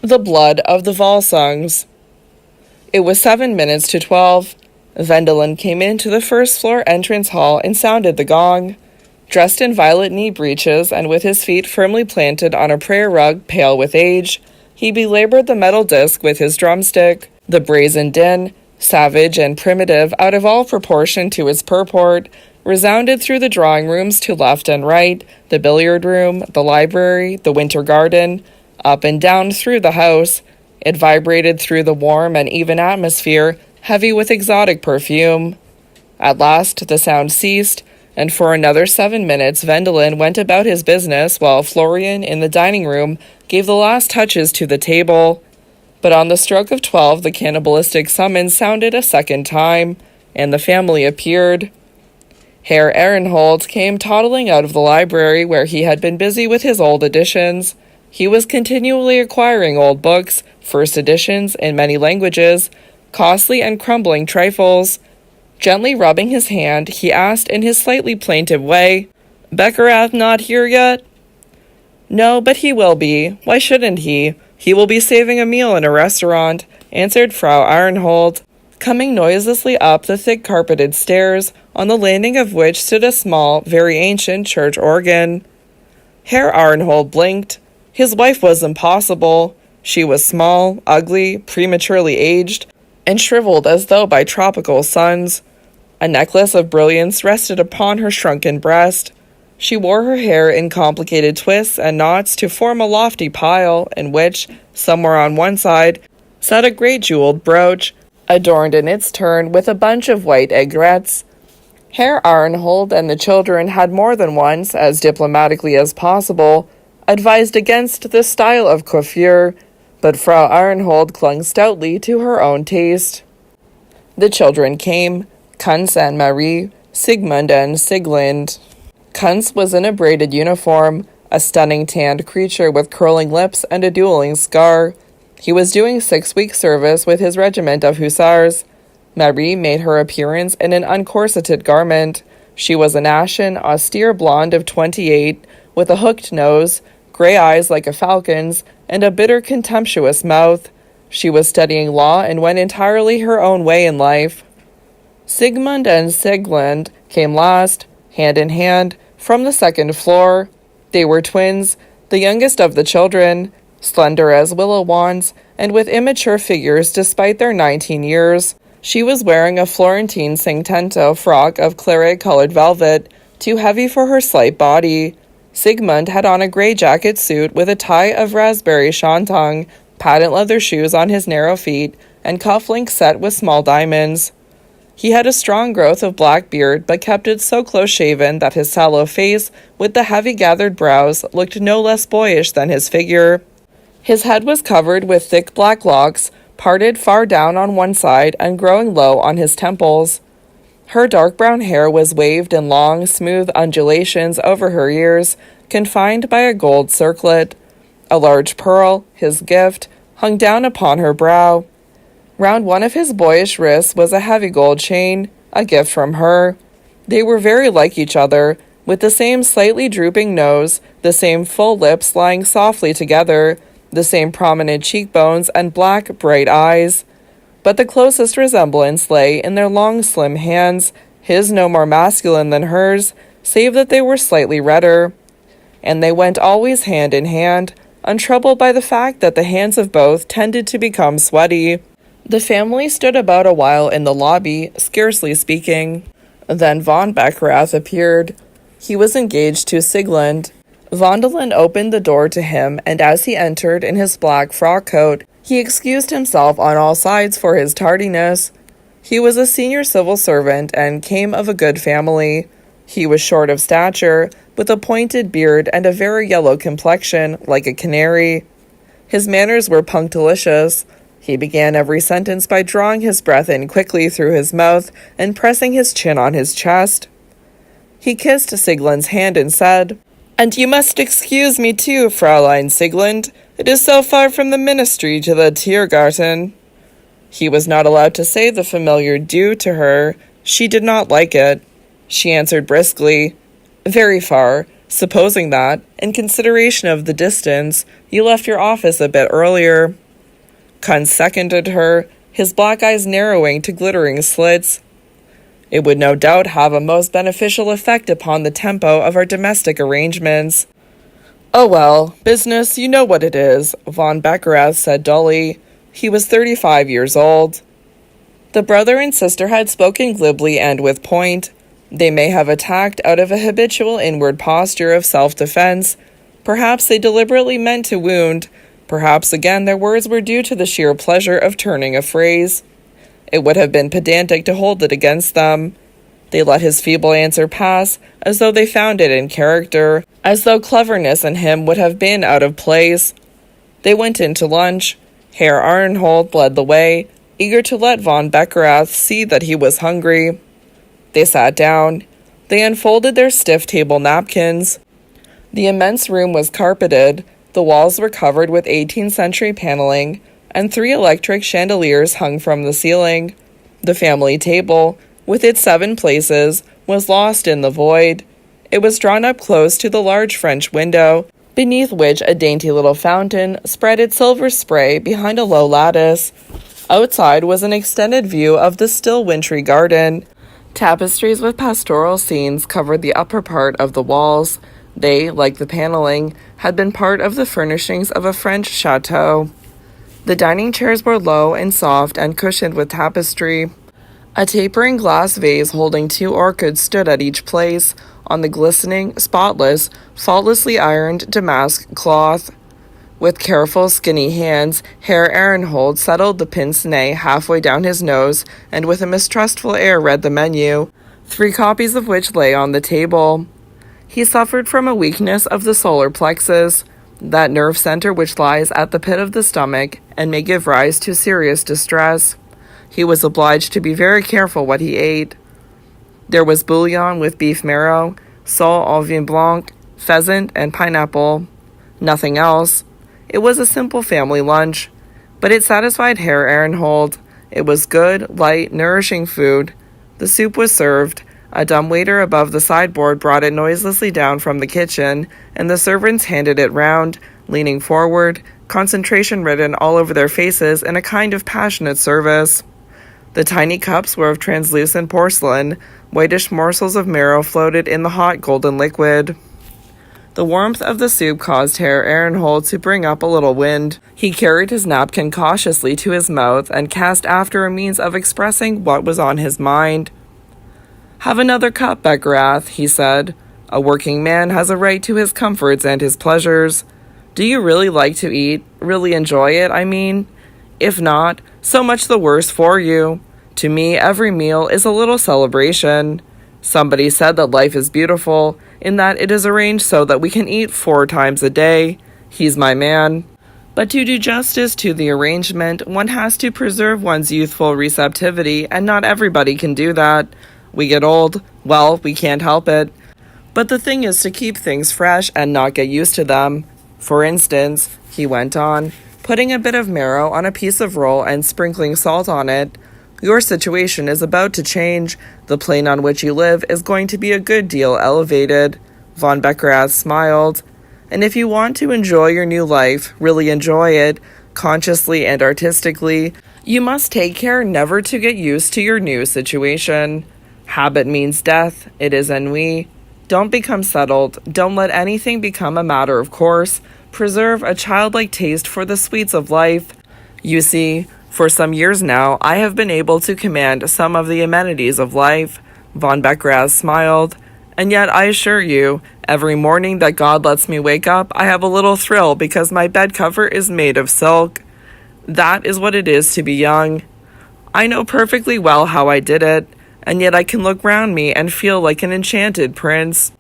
The blood of the Walsungs. It was 7 minutes to 12. Wendelin came into the first-floor entrance hall and sounded the gong. Dressed in violet knee breeches and with his feet firmly planted on a prayer rug pale with age, he belabored the metal disc with his drumstick. The brazen din, savage and primitive out of all proportion to its purport, resounded through the drawing rooms to left and right, the billiard room, the library, the winter garden, up and down through the house. It vibrated through the warm and even atmosphere, heavy with exotic perfume. At last the sound ceased, and for another 7 minutes Wendelin went about his business while Florian in the dining room gave the last touches to the table. But on the stroke of 12 the cannibalistic summons sounded a second time, and the family appeared. Herr Ehrenhold came toddling out of the library where he had been busy with his old editions. He was continually acquiring old books, first editions in many languages, costly and crumbling trifles. Gently rubbing his hand, he asked in his slightly plaintive way, "Beckerath not here yet?" "No, but he will be. Why shouldn't he? He will be saving a meal in a restaurant," answered Frau Ehrenhold, coming noiselessly up the thick-carpeted stairs, on the landing of which stood a small, very ancient church organ. Herr Ehrenhold blinked. His wife was impossible. She was small, ugly, prematurely aged, and shriveled as though by tropical suns. A necklace of brilliants rested upon her shrunken breast. She wore her hair in complicated twists and knots to form a lofty pile, in which, somewhere on one side, sat a great jeweled brooch, adorned in its turn with a bunch of white aigrettes. Herr Ehrenhold and the children had more than once, as diplomatically as possible, advised against this style of coiffure, but Frau Ehrenhold clung stoutly to her own taste. The children came, Kunz and Marie, Sigmund and Sieglind. Kunz was in a braided uniform, a stunning tanned creature with curling lips and a dueling scar. He was doing 6-week service with his regiment of hussars. Marie made her appearance in an uncorseted garment. She was an ashen, austere blonde of 28, with a hooked nose, gray eyes like a falcon's, and a bitter, contemptuous mouth. She was studying law and went entirely her own way in life. Sigmund and Sieglind came last, hand in hand, from the second floor. They were twins, the youngest of the children, slender as willow wands, and with immature figures despite their 19 years. She was wearing a Florentine Cinquecento frock of claret-colored velvet, too heavy for her slight body. Sigmund had on a gray jacket suit with a tie of raspberry shantung, patent leather shoes on his narrow feet, and cufflinks set with small diamonds. He had a strong growth of black beard, but kept it so close-shaven that his sallow face, with the heavy gathered brows, looked no less boyish than his figure. His head was covered with thick black locks, parted far down on one side and growing low on his temples. Her dark brown hair was waved in long, smooth undulations over her ears, confined by a gold circlet. A large pearl, his gift, hung down upon her brow. Round one of his boyish wrists was a heavy gold chain, a gift from her. They were very like each other, with the same slightly drooping nose, the same full lips lying softly together, the same prominent cheekbones and black, bright eyes. But the closest resemblance lay in their long, slim hands, his no more masculine than hers, save that they were slightly redder. And they went always hand in hand, untroubled by the fact that the hands of both tended to become sweaty. The family stood about a while in the lobby, scarcely speaking. Then von Beckerath appeared. He was engaged to Sieglind. Wendelin opened the door to him, and as he entered in his black frock coat, he excused himself on all sides for his tardiness. He was a senior civil servant and came of a good family. He was short of stature, with a pointed beard and a very yellow complexion, like a canary. His manners were punctilious. He began every sentence by drawing his breath in quickly through his mouth and pressing his chin on his chest. He kissed Sieglind's hand and said, "And you must excuse me too, Fräulein Sieglind. It is so far from the ministry to the Tiergarten." He was not allowed to say the familiar "du" to her. She did not like it. She answered briskly, "Very far. Supposing that, in consideration of the distance, you left your office a bit earlier. Kun seconded her, his black eyes narrowing to glittering slits. It would no doubt have a most beneficial effect upon the tempo of our domestic arrangements. Oh well, business, you know what it is, von Beckerath said dully. He was 35 years old. The brother and sister had spoken glibly and with point. They may have attacked out of a habitual inward posture of self-defense. Perhaps they deliberately meant to wound. Perhaps again their words were due to the sheer pleasure of turning a phrase. It would have been pedantic to hold it against them. They let his feeble answer pass, as though they found it in character, as though cleverness in him would have been out of place. They went in to lunch. Herr Arnhold led the way, eager to let von Beckerath see that he was hungry. They sat down. They unfolded their stiff table napkins. The immense room was carpeted, the walls were covered with 18th century paneling, and 3 electric chandeliers hung from the ceiling. The family table, with its 7 places, was lost in the void. It was drawn up close to the large French window, beneath which a dainty little fountain spread its silver spray behind a low lattice. Outside was an extended view of the still wintry garden. Tapestries with pastoral scenes covered the upper part of the walls. They, like the paneling, had been part of the furnishings of a French chateau. The dining chairs were low and soft and cushioned with tapestry. A tapering glass vase holding 2 orchids stood at each place, on the glistening, spotless, faultlessly ironed damask cloth. With careful, skinny hands, Herr Ehrenhold settled the pince-nez halfway down his nose, and with a mistrustful air read the menu, 3 copies of which lay on the table. He suffered from a weakness of the solar plexus, that nerve center which lies at the pit of the stomach and may give rise to serious distress. He was obliged to be very careful what he ate. There was bouillon with beef marrow, sole au vin blanc, pheasant, and pineapple. Nothing else. It was a simple family lunch, but it satisfied Herr Ehrenhold. It was good, light, nourishing food. The soup was served. A dumbwaiter above the sideboard brought it noiselessly down from the kitchen, and the servants handed it round, leaning forward, concentration written all over their faces in a kind of passionate service. The tiny cups were of translucent porcelain. Whitish morsels of marrow floated in the hot golden liquid. The warmth of the soup caused Herr Ehrenhold to bring up a little wind. He carried his napkin cautiously to his mouth and cast after a means of expressing what was on his mind. "Have another cup, Beckerath," he said. "A working man has a right to his comforts and his pleasures. Do you really like to eat? Really enjoy it, I mean? If not, so much the worse for you. To me, every meal is a little celebration. Somebody said that life is beautiful, in that it is arranged so that we can eat 4 times a day. He's my man. But to do justice to the arrangement, one has to preserve one's youthful receptivity, and not everybody can do that. We get old. Well, we can't help it. But the thing is to keep things fresh and not get used to them. For instance," he went on, putting a bit of marrow on a piece of roll and sprinkling salt on it, "your situation is about to change. The plane on which you live is going to be a good deal elevated." Von Beckerath smiled. "And if you want to enjoy your new life, really enjoy it, consciously and artistically, you must take care never to get used to your new situation. Habit means death. It is ennui. Don't become settled. Don't let anything become a matter of course. Preserve a childlike taste for the sweets of life. You see, for some years now, I have been able to command some of the amenities of life." Von Beckerath smiled. "And yet, I assure you, every morning that God lets me wake up, I have a little thrill because my bed cover is made of silk. That is what it is to be young. I know perfectly well how I did it, and yet I can look round me and feel like an enchanted prince."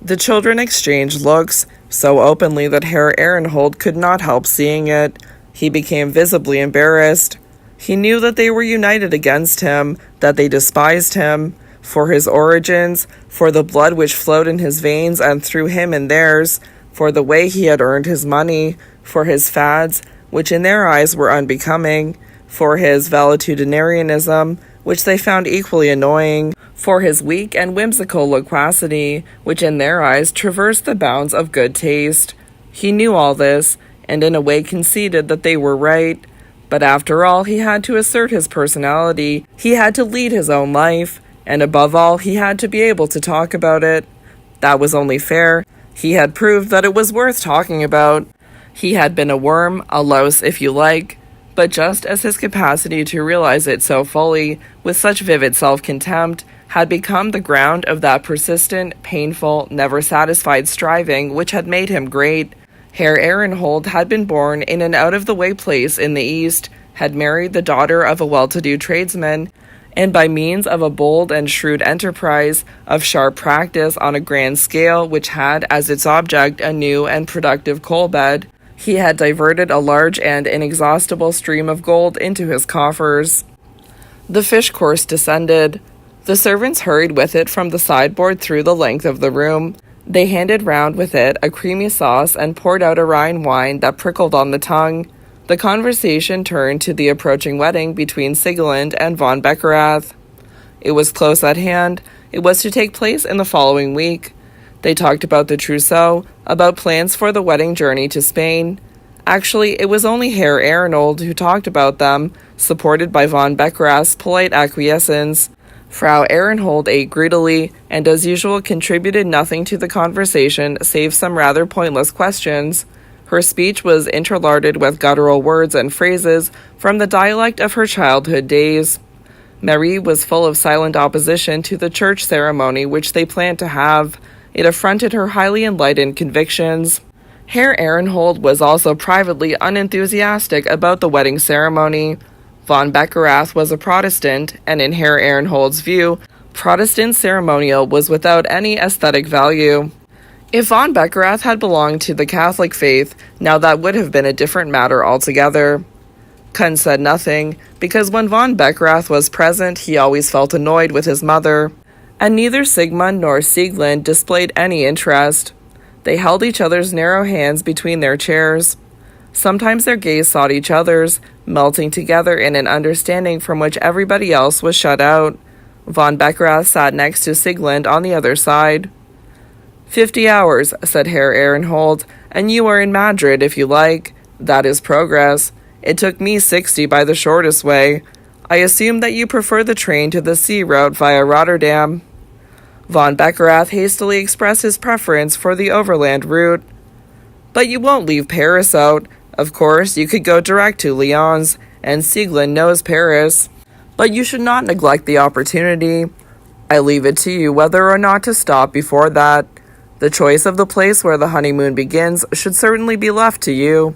The children exchanged looks, so openly that Herr Ehrenhold could not help seeing it. He became visibly embarrassed. He knew that they were united against him, that they despised him, for his origins, for the blood which flowed in his veins and through him in theirs, for the way he had earned his money, for his fads, which in their eyes were unbecoming, for his valetudinarianism, which they found equally annoying, for his weak and whimsical loquacity, which in their eyes traversed the bounds of good taste. He knew all this, and in a way conceded that they were right. But after all, he had to assert his personality, he had to lead his own life, and above all, he had to be able to talk about it. That was only fair. He had proved that it was worth talking about. He had been a worm, a louse if you like, but just as his capacity to realize it so fully, with such vivid self-contempt, had become the ground of that persistent, painful, never-satisfied striving which had made him great, Herr Ehrenhold had been born in an out-of-the-way place in the East, had married the daughter of a well-to-do tradesman, and by means of a bold and shrewd enterprise, of sharp practice on a grand scale which had as its object a new and productive coal-bed, he had diverted a large and inexhaustible stream of gold into his coffers. The fish course descended. The servants hurried with it from the sideboard through the length of the room. They handed round with it a creamy sauce and poured out a Rhine wine that prickled on the tongue. The conversation turned to the approaching wedding between Siegmund and von Beckerath. It was close at hand. It was to take place in the following week. They talked about the trousseau, about plans for the wedding journey to Spain. Actually, it was only Herr Ehrenhold who talked about them, supported by von Beckerath's polite acquiescence. Frau Ehrenhold ate greedily, and as usual contributed nothing to the conversation save some rather pointless questions. Her speech was interlarded with guttural words and phrases from the dialect of her childhood days. Marie was full of silent opposition to the church ceremony which they planned to have. It affronted her highly enlightened convictions. Herr Ehrenhold was also privately unenthusiastic about the wedding ceremony. Von Beckerath was a Protestant, and in Herr Ehrenhold's view, Protestant ceremonial was without any aesthetic value. If von Beckerath had belonged to the Catholic faith, now that would have been a different matter altogether. Kuhn said nothing, because when von Beckerath was present, he always felt annoyed with his mother, and neither Siegmund nor Sieglinde displayed any interest. They held each other's narrow hands between their chairs. Sometimes their gaze sought each other's, melting together in an understanding from which everybody else was shut out. Von Beckerath sat next to Sieglinde on the other side. 50 hours, said Herr Ehrenhold, and you are in Madrid if you like. That is progress. It took me 60 by the shortest way. I assume that you prefer the train to the sea route via Rotterdam. Von Beckerath hastily expressed his preference for the overland route. But you won't leave Paris out. Of course, you could go direct to Lyons, and Sieglinde knows Paris. But you should not neglect the opportunity. I leave it to you whether or not to stop before that. The choice of the place where the honeymoon begins should certainly be left to you.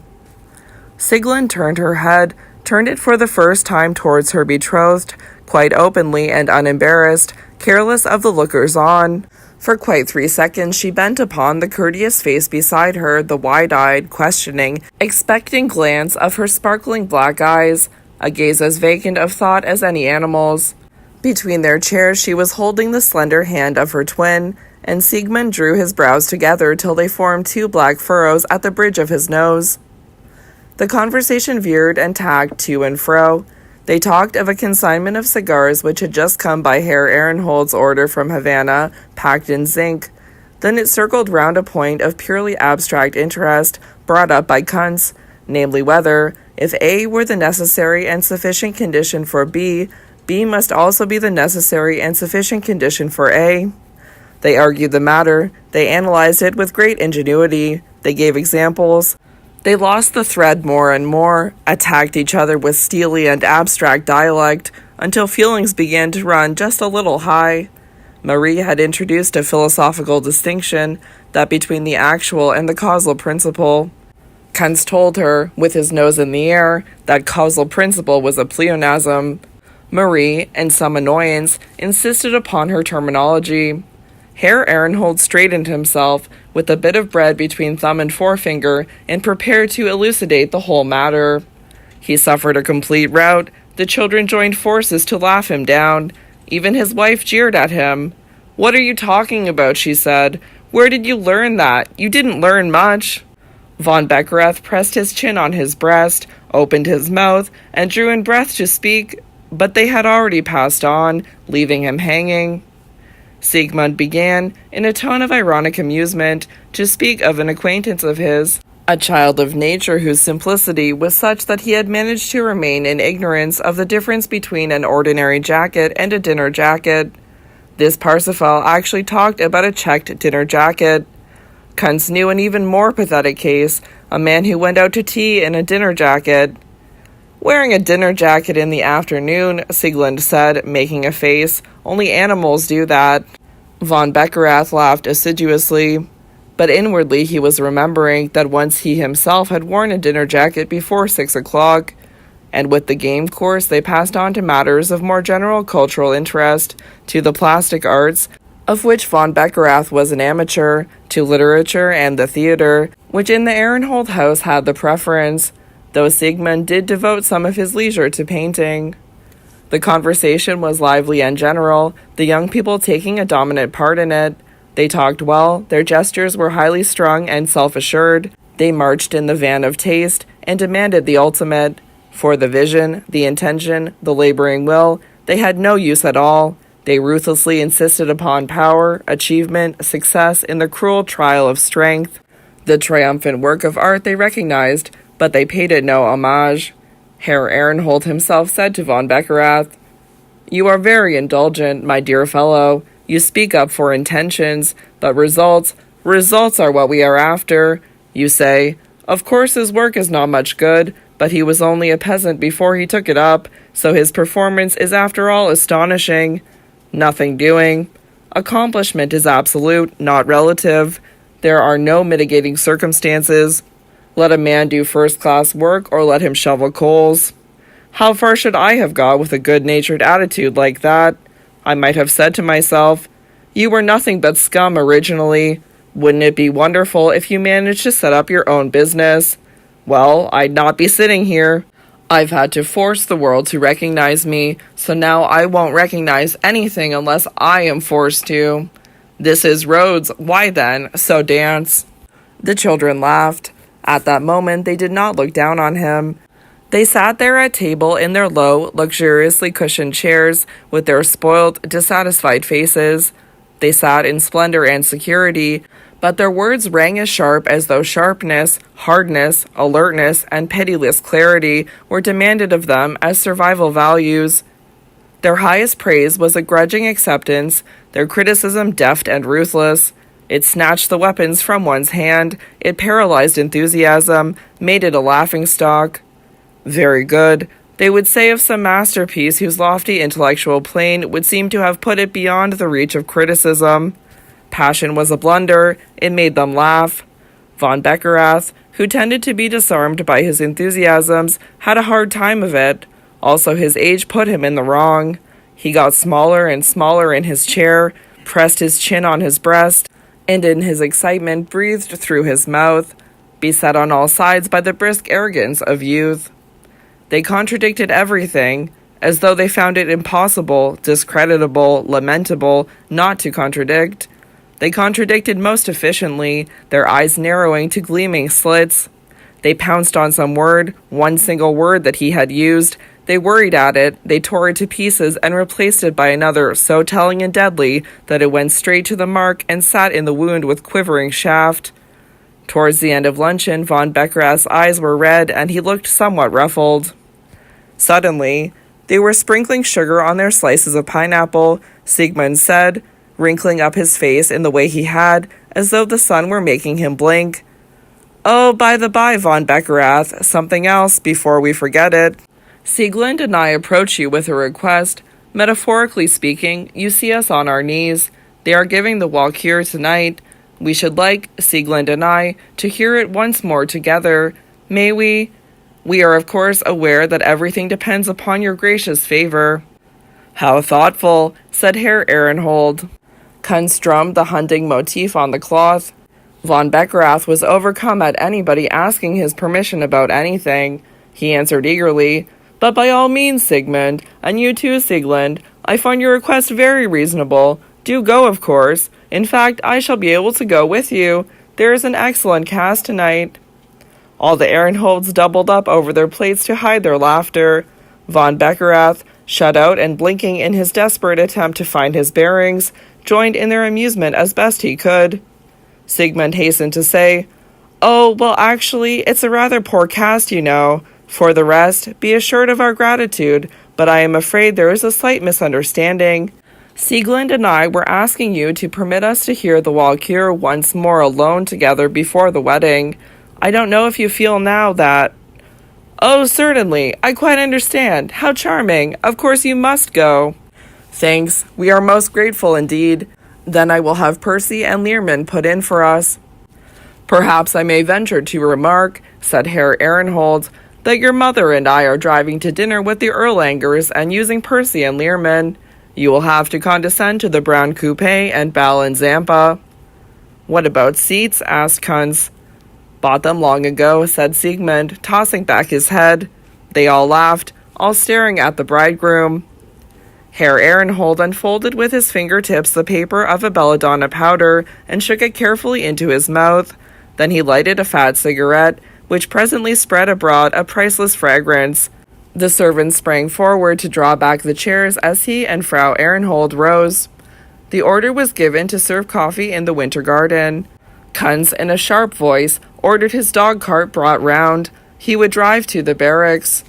Sieglinde turned her head, turned it for the first time towards her betrothed, quite openly and unembarrassed, careless of the lookers-on. For quite 3 seconds she bent upon the courteous face beside her the wide-eyed, questioning, expectant glance of her sparkling black eyes, a gaze as vacant of thought as any animal's. Between their chairs she was holding the slender hand of her twin, and Siegmund drew his brows together till they formed 2 black furrows at the bridge of his nose. The conversation veered and tagged to and fro. They talked of a consignment of cigars which had just come by Herr Ehrenhold's order from Havana, packed in zinc. Then it circled round a point of purely abstract interest brought up by Kuntz, namely whether, if A were the necessary and sufficient condition for B, B must also be the necessary and sufficient condition for A. They argued the matter. They analyzed it with great ingenuity. They gave examples. They lost the thread more and more, attacked each other with steely and abstract dialect, until feelings began to run just a little high. Marie had introduced a philosophical distinction, that between the actual and the causal principle. Kuntz told her, with his nose in the air, that causal principle was a pleonasm. Marie, in some annoyance, insisted upon her terminology. Herr Ehrenhold straightened himself, with a bit of bread between thumb and forefinger, and prepared to elucidate the whole matter. He suffered a complete rout. The children joined forces to laugh him down. Even his wife jeered at him. "What are you talking about?" she said. "Where did you learn that? You didn't learn much." Von Beckerath pressed his chin on his breast, opened his mouth, and drew in breath to speak, but they had already passed on, leaving him hanging. Siegmund began, in a tone of ironic amusement, to speak of an acquaintance of his, a child of nature whose simplicity was such that he had managed to remain in ignorance of the difference between an ordinary jacket and a dinner jacket. This Parsifal actually talked about a checked dinner jacket. Kuntz knew an even more pathetic case, a man who went out to tea in a dinner jacket. "Wearing a dinner jacket in the afternoon," Siegmund said, making a face. "Only animals do that." Von Beckerath laughed assiduously, but inwardly he was remembering that once he himself had worn a dinner jacket before 6 o'clock, and with the game course they passed on to matters of more general cultural interest, to the plastic arts, of which von Beckerath was an amateur, to literature and the theatre, which in the Ehrenhold house had the preference, though Siegmund did devote some of his leisure to painting. The conversation was lively and general, the young people taking a dominant part in it. They talked well, their gestures were highly strung and self-assured. They marched in the van of taste and demanded the ultimate. For the vision, the intention, the laboring will, they had no use at all. They ruthlessly insisted upon power, achievement, success in the cruel trial of strength. The triumphant work of art they recognized, but they paid it no homage. Herr Ehrenhold himself said to von Beckerath, "You are very indulgent, my dear fellow. You speak up for intentions, but results are what we are after. You say, of course his work is not much good, but he was only a peasant before he took it up, so his performance is after all astonishing. Nothing doing. Accomplishment is absolute, not relative. There are no mitigating circumstances. Let a man do first-class work or let him shovel coals. How far should I have got with a good-natured attitude like that? I might have said to myself, you were nothing but scum originally. Wouldn't it be wonderful if you managed to set up your own business? Well, I'd not be sitting here. I've had to force the world to recognize me, so now I won't recognize anything unless I am forced to. This is Rhodes. Why then, so dance." The children laughed. At that moment, they did not look down on him. They sat there at table in their low, luxuriously cushioned chairs with their spoiled, dissatisfied faces. They sat in splendor and security, but their words rang as sharp as though sharpness, hardness, alertness, and pitiless clarity were demanded of them as survival values. Their highest praise was a grudging acceptance, their criticism deft and ruthless. It snatched the weapons from one's hand, it paralyzed enthusiasm, made it a laughingstock. Very good, they would say of some masterpiece whose lofty intellectual plane would seem to have put it beyond the reach of criticism. Passion was a blunder, it made them laugh. Von Beckerath, who tended to be disarmed by his enthusiasms, had a hard time of it. Also his age put him in the wrong. He got smaller and smaller in his chair, pressed his chin on his breast, and in his excitement breathed through his mouth, beset on all sides by the brisk arrogance of youth. They contradicted everything, as though they found it impossible, discreditable, lamentable, not to contradict. They contradicted most efficiently, their eyes narrowing to gleaming slits. They pounced on some word, one single word that he had used. They worried at it, they tore it to pieces and replaced it by another so telling and deadly that it went straight to the mark and sat in the wound with quivering shaft. Towards the end of luncheon, von Beckerath's eyes were red and he looked somewhat ruffled. Suddenly, they were sprinkling sugar on their slices of pineapple, Siegmund said, wrinkling up his face in the way he had, as though the sun were making him blink. "Oh, by the by, von Beckerath, something else, before we forget it. Siegmund and I approach you with a request. Metaphorically speaking, you see us on our knees. They are giving the Walküre tonight. We should like, Siegmund and I, to hear it once more together. May we? We are of course aware that everything depends upon your gracious favor." "How thoughtful," said Herr Ehrenhold. Kuntz strummed the hunting motif on the cloth. Von Beckerath was overcome at anybody asking his permission about anything. He answered eagerly, "But by all means, Siegmund, and you too, Siegmund. I find your request very reasonable. Do go, of course. In fact, I shall be able to go with you. There is an excellent cast tonight." All the Ehrenholds doubled up over their plates to hide their laughter. Von Beckerath, shut out and blinking in his desperate attempt to find his bearings, joined in their amusement as best he could. Sigmund hastened to say, "Oh, well, actually, it's a rather poor cast, you know. For the rest, be assured of our gratitude, but I am afraid there is a slight misunderstanding. Sieglinde and I were asking you to permit us to hear the Walküre once more alone together before the wedding. I don't know if you feel now that—" "Oh, certainly. I quite understand. How charming. Of course you must go." "Thanks. We are most grateful indeed. Then I will have Percy and Learman put in for us." "Perhaps I may venture to remark," said Herr Ehrenhold, "that your mother and I are driving to dinner with the Erlangers and using Percy and Learman. You will have to condescend to the brown coupe and Bal and Zampa." "What about seats?" asked Kunz. "Bought them long ago," said Sigmund, tossing back his head. They all laughed, all staring at the bridegroom. Herr Ehrenhold unfolded with his fingertips the paper of a belladonna powder and shook it carefully into his mouth. Then he lighted a fat cigarette, which presently spread abroad a priceless fragrance. The servants sprang forward to draw back the chairs as he and Frau Ehrenhold rose. The order was given to serve coffee in the winter garden. Kunz, in a sharp voice, ordered his dog-cart brought round. He would drive to the barracks.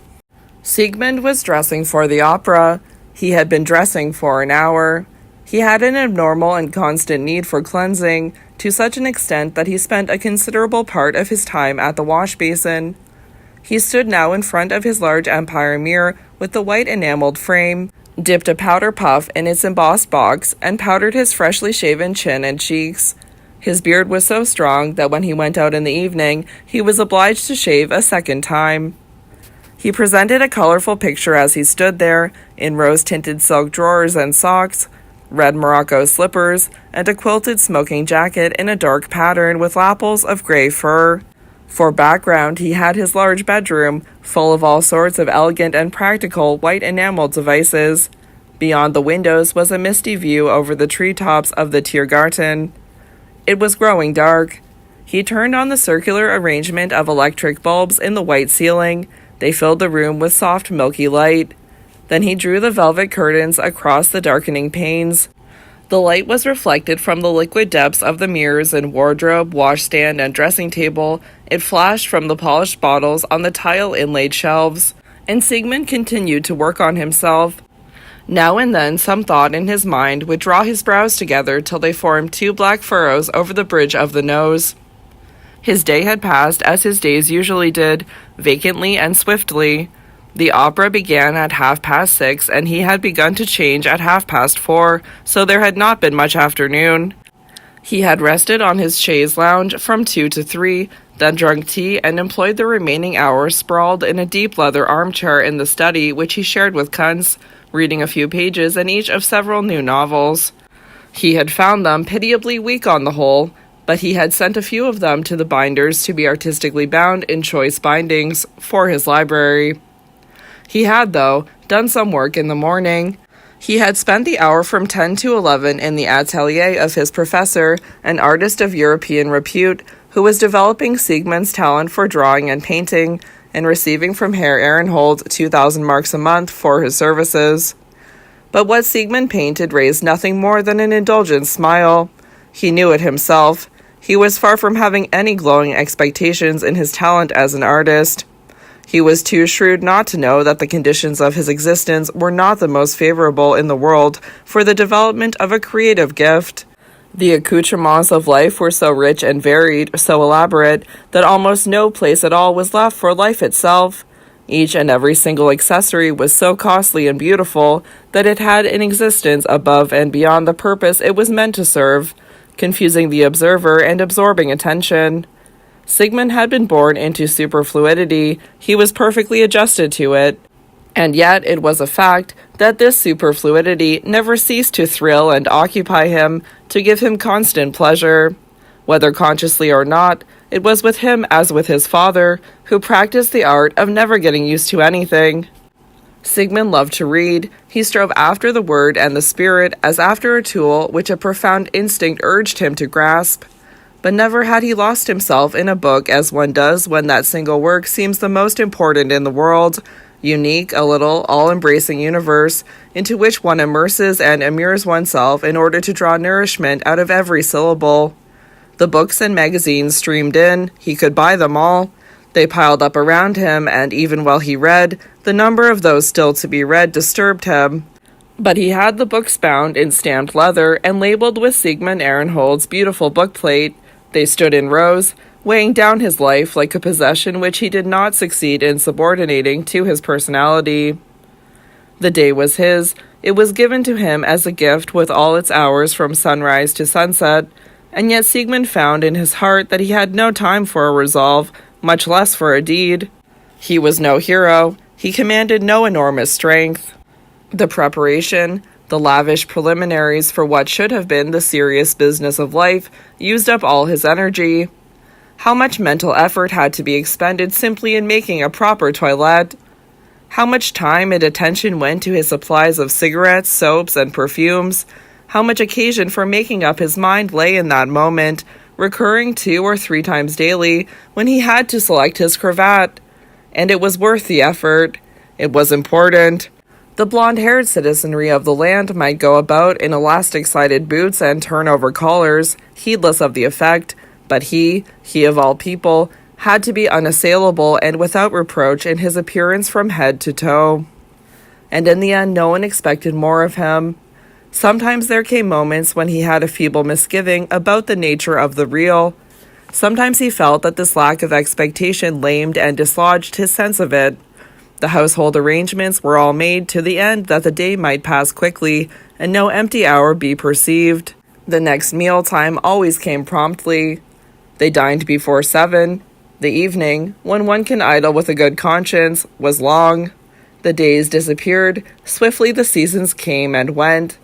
Sigmund was dressing for the opera. He had been dressing for an hour. He had an abnormal and constant need for cleansing, to such an extent that he spent a considerable part of his time at the wash-basin. He stood now in front of his large empire mirror with the white enameled frame, dipped a powder puff in its embossed box, and powdered his freshly shaven chin and cheeks. His beard was so strong that when he went out in the evening, he was obliged to shave a second time. He presented a colorful picture as he stood there, in rose-tinted silk drawers and socks, red morocco slippers, and a quilted smoking jacket in a dark pattern with lapels of gray fur. For background, he had his large bedroom, full of all sorts of elegant and practical white enameled devices. Beyond the windows was a misty view over the treetops of the Tiergarten. It was growing dark. He turned on the circular arrangement of electric bulbs in the white ceiling. They filled the room with soft milky light. Then he drew the velvet curtains across the darkening panes. The light was reflected from the liquid depths of the mirrors in wardrobe, washstand, and dressing table. It flashed from the polished bottles on the tile-inlaid shelves. And Sigmund continued to work on himself. Now and then some thought in his mind would draw his brows together till they formed two black furrows over the bridge of the nose. His day had passed as his days usually did, vacantly and swiftly. The opera began at 6:30, and he had begun to change at 4:30, so there had not been much afternoon. He had rested on his chaise lounge from 2 to 3, then drunk tea and employed the remaining hour sprawled in a deep leather armchair in the study which he shared with Kunz, reading a few pages in each of several new novels. He had found them pitiably weak on the whole, but he had sent a few of them to the binders to be artistically bound in choice bindings for his library. He had, though, done some work in the morning. He had spent the hour from 10 to 11 in the atelier of his professor, an artist of European repute, who was developing Sigmund's talent for drawing and painting, and receiving from Herr Ehrenhold 2,000 marks a month for his services. But what Sigmund painted raised nothing more than an indulgent smile. He knew it himself. He was far from having any glowing expectations in his talent as an artist. He was too shrewd not to know that the conditions of his existence were not the most favorable in the world for the development of a creative gift. The accoutrements of life were so rich and varied, so elaborate, that almost no place at all was left for life itself. Each and every single accessory was so costly and beautiful that it had an existence above and beyond the purpose it was meant to serve, confusing the observer and absorbing attention. Sigmund had been born into superfluidity. He was perfectly adjusted to it. And yet it was a fact that this superfluidity never ceased to thrill and occupy him, to give him constant pleasure. Whether consciously or not, it was with him as with his father, who practiced the art of never getting used to anything. Sigmund loved to read. He strove after the word and the spirit as after a tool which a profound instinct urged him to grasp. But never had he lost himself in a book as one does when that single work seems the most important in the world, unique, a little, all-embracing universe into which one immerses and immures oneself in order to draw nourishment out of every syllable. The books and magazines streamed in, he could buy them all. They piled up around him, and even while he read, the number of those still to be read disturbed him. But he had the books bound in stamped leather and labeled with Sigmund Ehrenhold's beautiful bookplate. They stood in rows, weighing down his life like a possession which he did not succeed in subordinating to his personality. The day was his. It was given to him as a gift with all its hours from sunrise to sunset, and yet Sigmund found in his heart that he had no time for a resolve, much less for a deed. He was no hero. He commanded no enormous strength. The preparation, the lavish preliminaries for what should have been the serious business of life, used up all his energy. How much mental effort had to be expended simply in making a proper toilette? How much time and attention went to his supplies of cigarettes, soaps, and perfumes? How much occasion for making up his mind lay in that moment, recurring 2 or 3 times daily, when he had to select his cravat? And it was worth the effort. It was important. The blonde-haired citizenry of the land might go about in elastic-sided boots and turn-over collars, heedless of the effect, but he of all people, had to be unassailable and without reproach in his appearance from head to toe. And in the end, no one expected more of him. Sometimes there came moments when he had a feeble misgiving about the nature of the real. Sometimes he felt that this lack of expectation lamed and dislodged his sense of it. The household arrangements were all made to the end that the day might pass quickly and no empty hour be perceived. The next meal time always came promptly. They dined before 7. The evening, when one can idle with a good conscience, was long. The days disappeared. Swiftly the seasons came and went.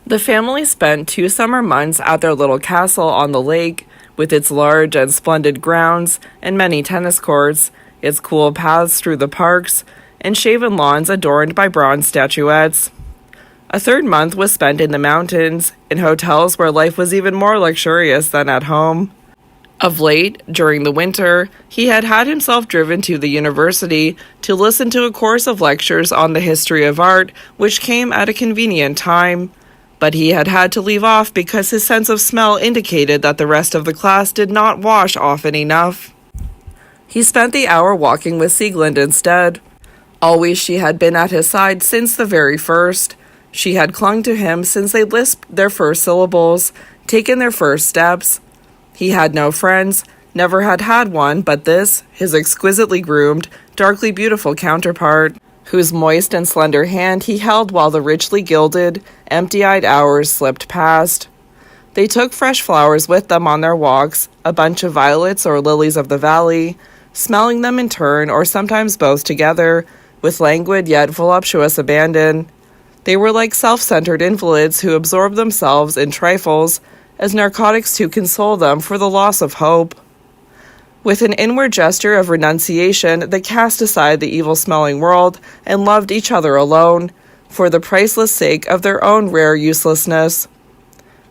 The family spent 2 summer months at their little castle on the lake, with its large and splendid grounds and many tennis courts, its cool paths through the parks, and shaven lawns adorned by bronze statuettes. A 3rd month was spent in the mountains, in hotels where life was even more luxurious than at home. Of late, during the winter, he had himself driven to the university to listen to a course of lectures on the history of art, which came at a convenient time. But he had to leave off because his sense of smell indicated that the rest of the class did not wash often enough. He spent the hour walking with Sieglinde instead. Always she had been at his side since the very first. She had clung to him since they lisped their first syllables, taken their first steps. He had no friends, never had one but this, his exquisitely groomed, darkly beautiful counterpart, whose moist and slender hand he held while the richly gilded, empty-eyed hours slipped past. They took fresh flowers with them on their walks, a bunch of violets or lilies of the valley, smelling them in turn or sometimes both together, with languid yet voluptuous abandon. They were like self-centered invalids who absorb themselves in trifles as narcotics to console them for the loss of hope. With an inward gesture of renunciation, they cast aside the evil-smelling world and loved each other alone, for the priceless sake of their own rare uselessness.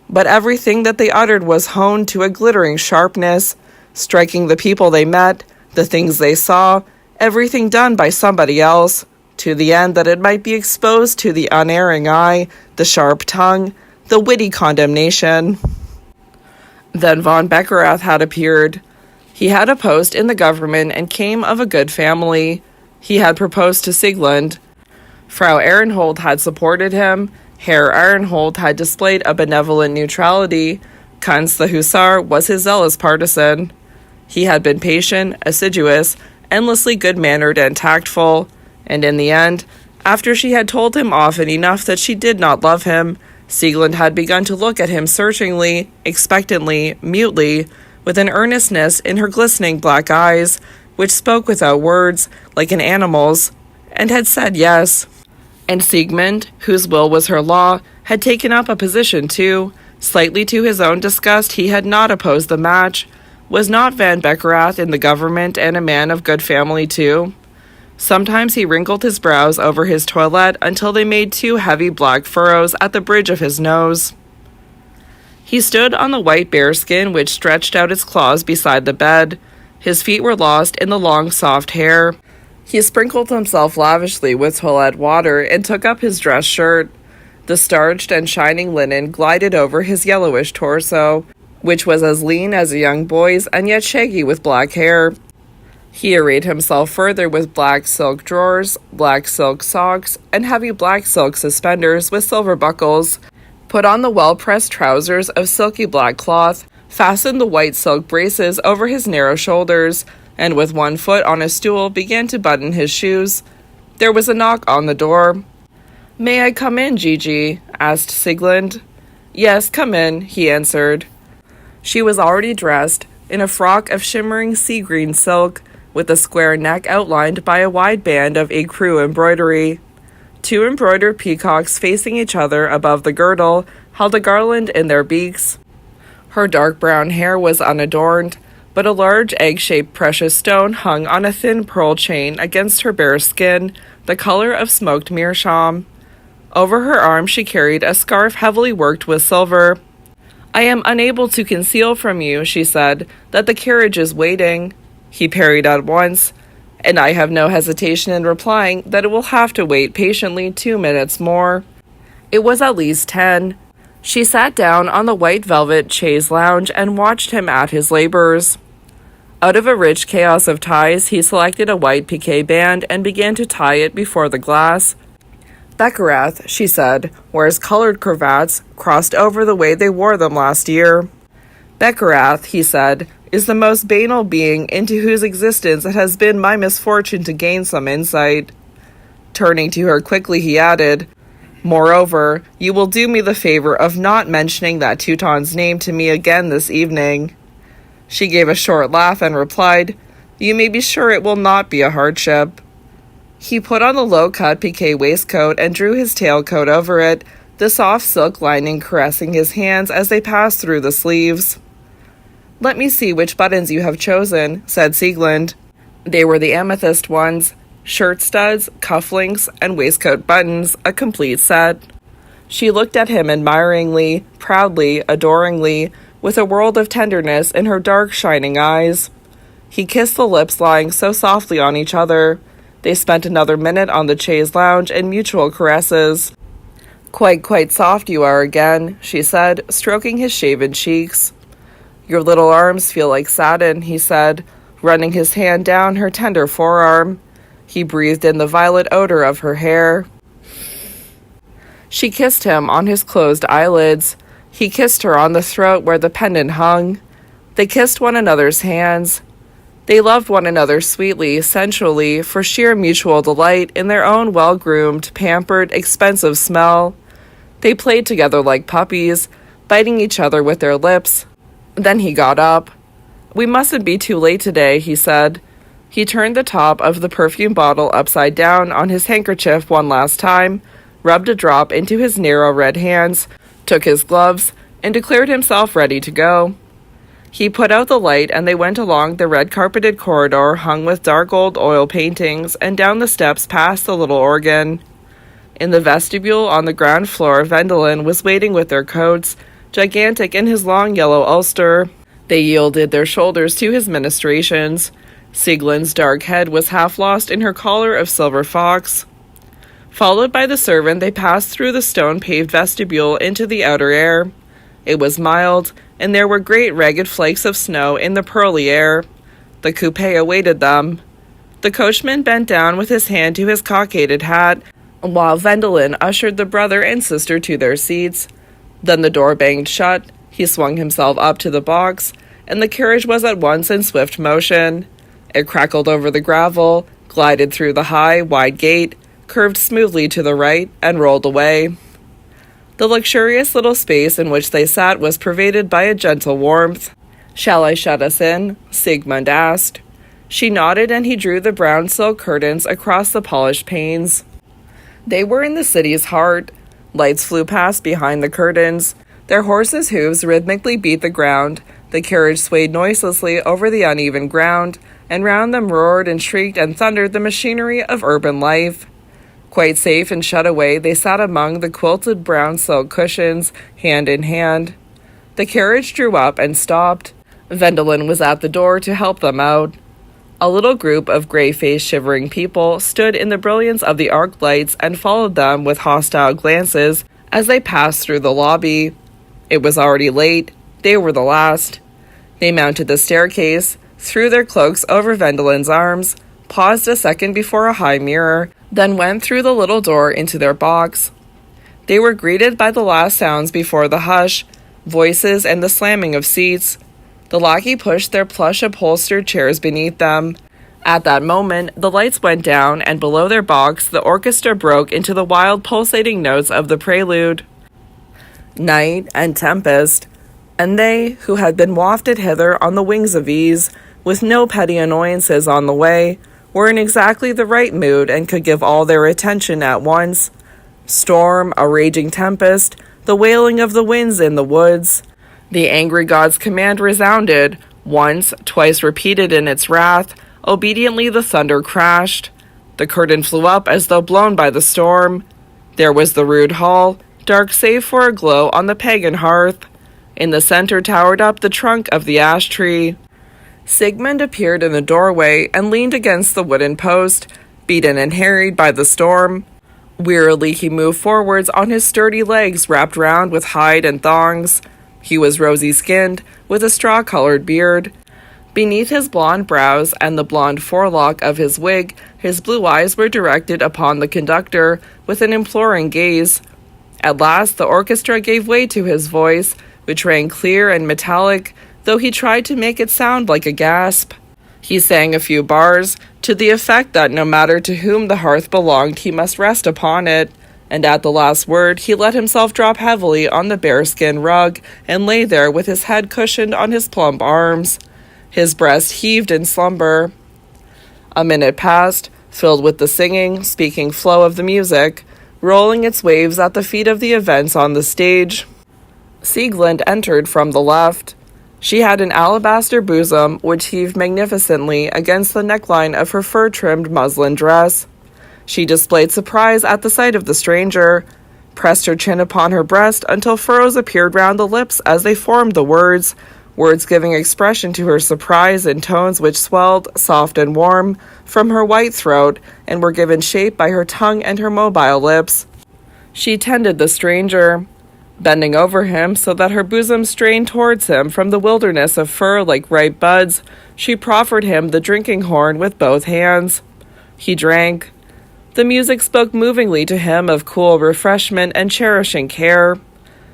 But everything that they uttered was honed to a glittering sharpness, striking the people they met, the things they saw, everything done by somebody else, to the end that it might be exposed to the unerring eye, the sharp tongue, the witty condemnation. Then von Beckerath had appeared. He had a post in the government and came of a good family. He had proposed to Sieglinde. Frau Ehrenhold had supported him. Herr Ehrenhold had displayed a benevolent neutrality. Kunz the Hussar was his zealous partisan. He had been patient, assiduous, endlessly good-mannered and tactful, and in the end, after she had told him often enough that she did not love him, Sieglinde had begun to look at him searchingly, expectantly, mutely, with an earnestness in her glistening black eyes, which spoke without words, like an animal's, and had said yes. And Siegmund, whose will was her law, had taken up a position too. Slightly to his own disgust, he had not opposed the match. Was not Van Beckerath in the government and a man of good family too? Sometimes he wrinkled his brows over his toilette until they made 2 heavy black furrows at the bridge of his nose. He stood on the white bearskin which stretched out its claws beside the bed. His feet were lost in the long, soft hair. He sprinkled himself lavishly with toilette water and took up his dress shirt. The starched and shining linen glided over his yellowish torso, which was as lean as a young boy's and yet shaggy with black hair. He arrayed himself further with black silk drawers, black silk socks, and heavy black silk suspenders with silver buckles, put on the well-pressed trousers of silky black cloth, fastened the white silk braces over his narrow shoulders, and with one foot on a stool began to button his shoes. There was a knock on the door. "May I come in, Gigi?" asked Sigmund. "Yes, come in," he answered. She was already dressed in a frock of shimmering sea-green silk, with a square neck outlined by a wide band of écru embroidery. Two embroidered peacocks facing each other above the girdle held a garland in their beaks. Her dark brown hair was unadorned, but a large egg-shaped precious stone hung on a thin pearl chain against her bare skin, the color of smoked meerschaum. Over her arm she carried a scarf heavily worked with silver. "I am unable to conceal from you," she said, "that the carriage is waiting." He parried at once, and I have no hesitation in replying that it will have to wait patiently 2 minutes more. It was at least 10. She sat down on the white velvet chaise lounge and watched him at his labors. Out of a rich chaos of ties, he selected a white piqué band and began to tie it before the glass. "Beckerath," she said, "wears colored cravats crossed over the way they wore them last year." "Beckerath," he said, "is the most banal being into whose existence it has been my misfortune to gain some insight." Turning to her quickly, he added, "Moreover, you will do me the favor of not mentioning that Teuton's name to me again this evening." She gave a short laugh and replied, "You may be sure it will not be a hardship." He put on the low-cut piqué waistcoat and drew his tailcoat over it, the soft silk lining caressing his hands as they passed through the sleeves. "Let me see which buttons you have chosen," said Sigmund. They were the amethyst ones, shirt studs, cufflinks, and waistcoat buttons, a complete set. She looked at him admiringly, proudly, adoringly, with a world of tenderness in her dark, shining eyes. He kissed the lips lying so softly on each other. They spent another minute on the chaise lounge in mutual caresses. Quite soft you are again," she said, stroking his shaven cheeks. "Your little arms feel like satin," he said, running his hand down her tender forearm. He breathed in the violet odor of her hair. She kissed him on his closed eyelids. He kissed her on the throat where the pendant hung. They kissed one another's hands. They loved one another sweetly, sensually, for sheer mutual delight in their own well-groomed, pampered, expensive smell. They played together like puppies, biting each other with their lips. Then he got up. "We mustn't be too late today," he said. He turned the top of the perfume bottle upside down on his handkerchief one last time, rubbed a drop into his narrow red hands, took his gloves, and declared himself ready to go. He put out the light and they went along the red-carpeted corridor hung with dark old oil paintings and down the steps past the little organ. In the vestibule on the ground floor, Wendelin was waiting with their coats, gigantic in his long yellow ulster. They yielded their shoulders to his ministrations. Sigmund's dark head was half lost in her collar of silver fox. Followed by the servant, they passed through the stone-paved vestibule into the outer air. It was mild, and there were great ragged flakes of snow in the pearly air. The coupé awaited them. The coachman bent down with his hand to his cockaded hat, while Wendelin ushered the brother and sister to their seats. Then the door banged shut, he swung himself up to the box, and the carriage was at once in swift motion. It crackled over the gravel, glided through the high, wide gate, curved smoothly to the right, and rolled away. The luxurious little space in which they sat was pervaded by a gentle warmth. "Shall I shut us in?" Sigmund asked. She nodded, and he drew the brown silk curtains across the polished panes. They were in the city's heart. Lights flew past behind the curtains. Their horses' hooves rhythmically beat the ground. The carriage swayed noiselessly over the uneven ground, and round them roared and shrieked and thundered the machinery of urban life. Quite safe and shut away, they sat among the quilted brown silk cushions, hand in hand. The carriage drew up and stopped. Wendelin was at the door to help them out. A little group of gray-faced, shivering people stood in the brilliance of the arc lights and followed them with hostile glances as they passed through the lobby. It was already late. They were the last. They mounted the staircase, threw their cloaks over Wendelin's arms, paused a second before a high mirror, then went through the little door into their box. They were greeted by the last sounds before the hush, voices and the slamming of seats. The lackey pushed their plush-upholstered chairs beneath them. At that moment, the lights went down, and below their box, the orchestra broke into the wild pulsating notes of the prelude. Night and tempest, and they, who had been wafted hither on the wings of ease, with no petty annoyances on the way, were in exactly the right mood and could give all their attention at once. Storm, a raging tempest, the wailing of the winds in the woods. The angry god's command resounded, once, twice repeated in its wrath. Obediently the thunder crashed. The curtain flew up as though blown by the storm. There was the rude hall, dark save for a glow on the pagan hearth. In the center towered up the trunk of the ash tree. Sigmund appeared in the doorway and leaned against the wooden post, beaten and harried by the storm. Wearily he moved forwards on his sturdy legs wrapped round with hide and thongs. He was rosy-skinned, with a straw-colored beard. Beneath his blond brows and the blond forelock of his wig, his blue eyes were directed upon the conductor with an imploring gaze. At last the orchestra gave way to his voice, which rang clear and metallic, though he tried to make it sound like a gasp. He sang a few bars, to the effect that no matter to whom the hearth belonged, he must rest upon it, and at the last word he let himself drop heavily on the bearskin rug and lay there with his head cushioned on his plump arms. His breast heaved in slumber. A minute passed, filled with the singing, speaking flow of the music, rolling its waves at the feet of the events on the stage. Sieglind entered from the left. She had an alabaster bosom which heaved magnificently against the neckline of her fur-trimmed muslin dress. She displayed surprise at the sight of the stranger, pressed her chin upon her breast until furrows appeared round the lips as they formed the words giving expression to her surprise in tones which swelled, soft and warm, from her white throat and were given shape by her tongue and her mobile lips. She tended the stranger, bending over him so that her bosom strained towards him from the wilderness of fur like ripe buds. She proffered him the drinking horn with both hands. He drank. The music spoke movingly to him of cool refreshment and cherishing care.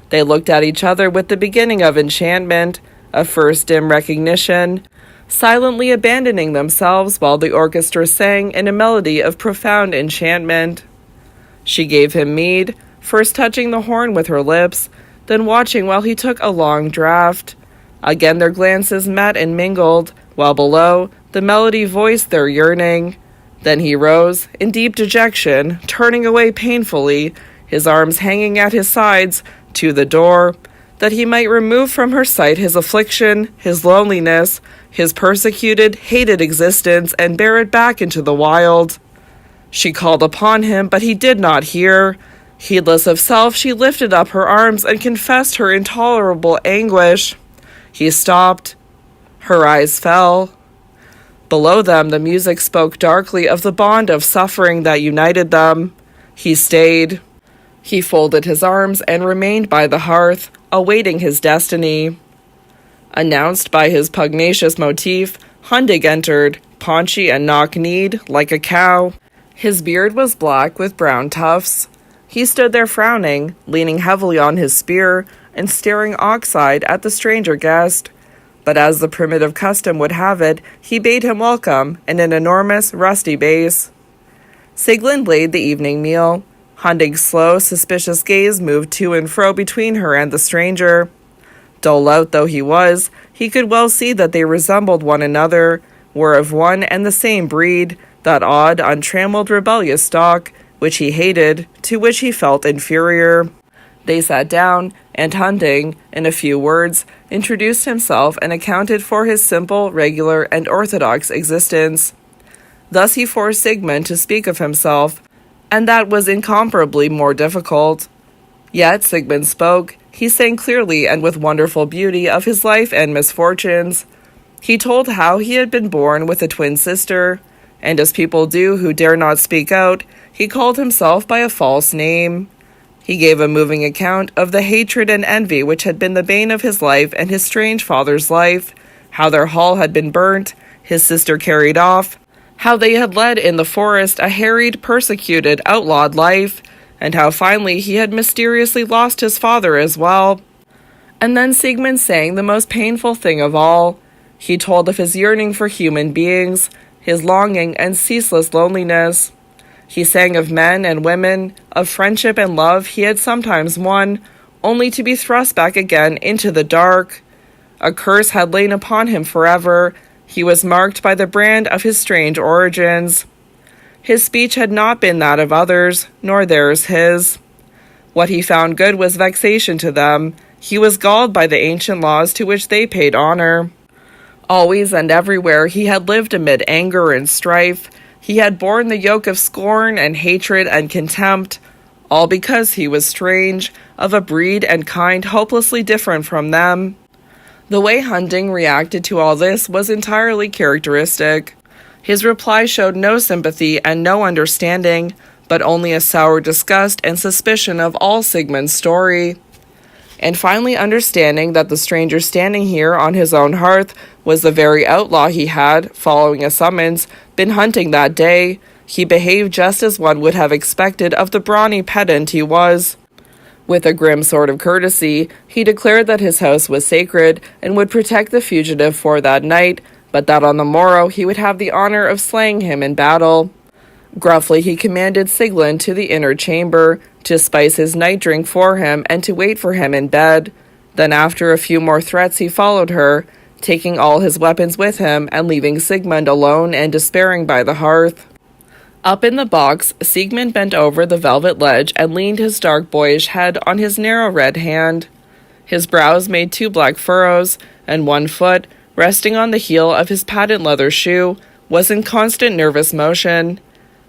They looked at each other with the beginning of enchantment, a first dim recognition, silently abandoning themselves while the orchestra sang in a melody of profound enchantment. She gave him mead, first touching the horn with her lips, then watching while he took a long draught. Again their glances met and mingled, while below, the melody voiced their yearning. Then he rose, in deep dejection, turning away painfully, his arms hanging at his sides, to the door, that he might remove from her sight his affliction, his loneliness, his persecuted, hated existence, and bear it back into the wild. She called upon him, but he did not hear. Heedless of self, she lifted up her arms and confessed her intolerable anguish. He stopped. Her eyes fell. Below them, the music spoke darkly of the bond of suffering that united them. He stayed. He folded his arms and remained by the hearth, awaiting his destiny. Announced by his pugnacious motif, Hundig entered, paunchy and knock-kneed, like a cow. His beard was black with brown tufts. He stood there frowning, leaning heavily on his spear, and staring ox-eyed at the stranger guest. But as the primitive custom would have it, he bade him welcome in an enormous, rusty bass. Sieglind laid the evening meal. Hundig's slow, suspicious gaze moved to and fro between her and the stranger. Dull out though he was, he could well see that they resembled one another, were of one and the same breed, that odd, untrammeled, rebellious stock, which he hated, to which he felt inferior. They sat down, and Hundig, in a few words, introduced himself and accounted for his simple, regular, and orthodox existence. Thus he forced Sigmund to speak of himself, and that was incomparably more difficult. Yet Sigmund spoke, He sang clearly and with wonderful beauty of his life and misfortunes. He told how he had been born with a twin sister, and as people do who dare not speak out, he called himself by a false name. He gave a moving account of the hatred and envy which had been the bane of his life and his strange father's life, how their hall had been burnt, his sister carried off, how they had led in the forest a harried, persecuted, outlawed life, and how finally he had mysteriously lost his father as well. And then Sigmund sang the most painful thing of all. He told of his yearning for human beings, his longing and ceaseless loneliness. He sang of men and women, of friendship and love he had sometimes won, only to be thrust back again into the dark. A curse had lain upon him forever. He was marked by the brand of his strange origins. His speech had not been that of others, nor theirs his. What he found good was vexation to them. He was galled by the ancient laws to which they paid honor. Always and everywhere he had lived amid anger and strife. He had borne the yoke of scorn and hatred and contempt, all because he was strange, of a breed and kind hopelessly different from them. The way Hunding reacted to all this was entirely characteristic. His reply showed no sympathy and no understanding, but only a sour disgust and suspicion of all Sigmund's story. And finally understanding that the stranger standing here on his own hearth was the very outlaw he had, following a summons, been hunting that day, he behaved just as one would have expected of the brawny pedant he was. With a grim sort of courtesy, he declared that his house was sacred and would protect the fugitive for that night, but that on the morrow he would have the honor of slaying him in battle. Gruffly he commanded Sigmund to the inner chamber, to spice his night drink for him, and to wait for him in bed. Then after a few more threats he followed her, taking all his weapons with him, and leaving Sigmund alone and despairing by the hearth. Up in the box, Sigmund bent over the velvet ledge and leaned his dark boyish head on his narrow red hand. His brows made 2 black furrows, and one foot, resting on the heel of his patent leather shoe, was in constant nervous motion.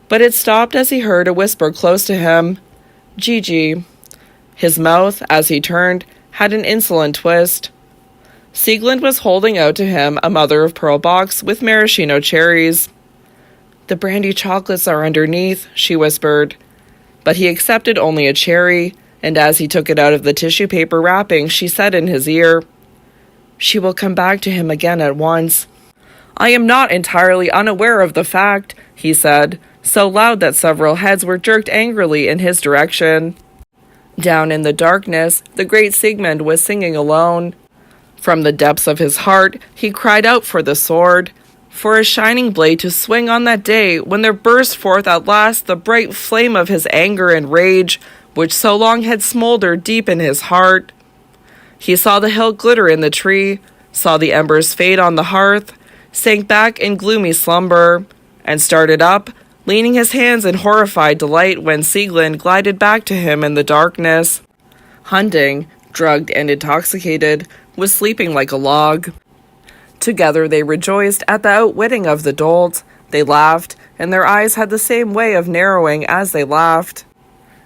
But it stopped as he heard a whisper close to him, "Gigi." His mouth, as he turned, had an insolent twist. Sigmund was holding out to him a mother-of-pearl box with maraschino cherries. "The brandy chocolates are underneath," she whispered. But he accepted only a cherry, and as he took it out of the tissue paper wrapping, she said in his ear, "She will come back to him again at once." "I am not entirely unaware of the fact," he said, so loud that several heads were jerked angrily in his direction. Down in the darkness, the great Sigmund was singing alone. From the depths of his heart, he cried out for the sword, for a shining blade to swing on that day when there burst forth at last the bright flame of his anger and rage, which so long had smoldered deep in his heart. He saw the hilt glitter in the tree, saw the embers fade on the hearth, sank back in gloomy slumber, and started up, leaning his hands in horrified delight when Sigmund glided back to him in the darkness. Hunding, drugged and intoxicated, was sleeping like a log. Together they rejoiced at the outwitting of the dolt. They laughed, and their eyes had the same way of narrowing as they laughed.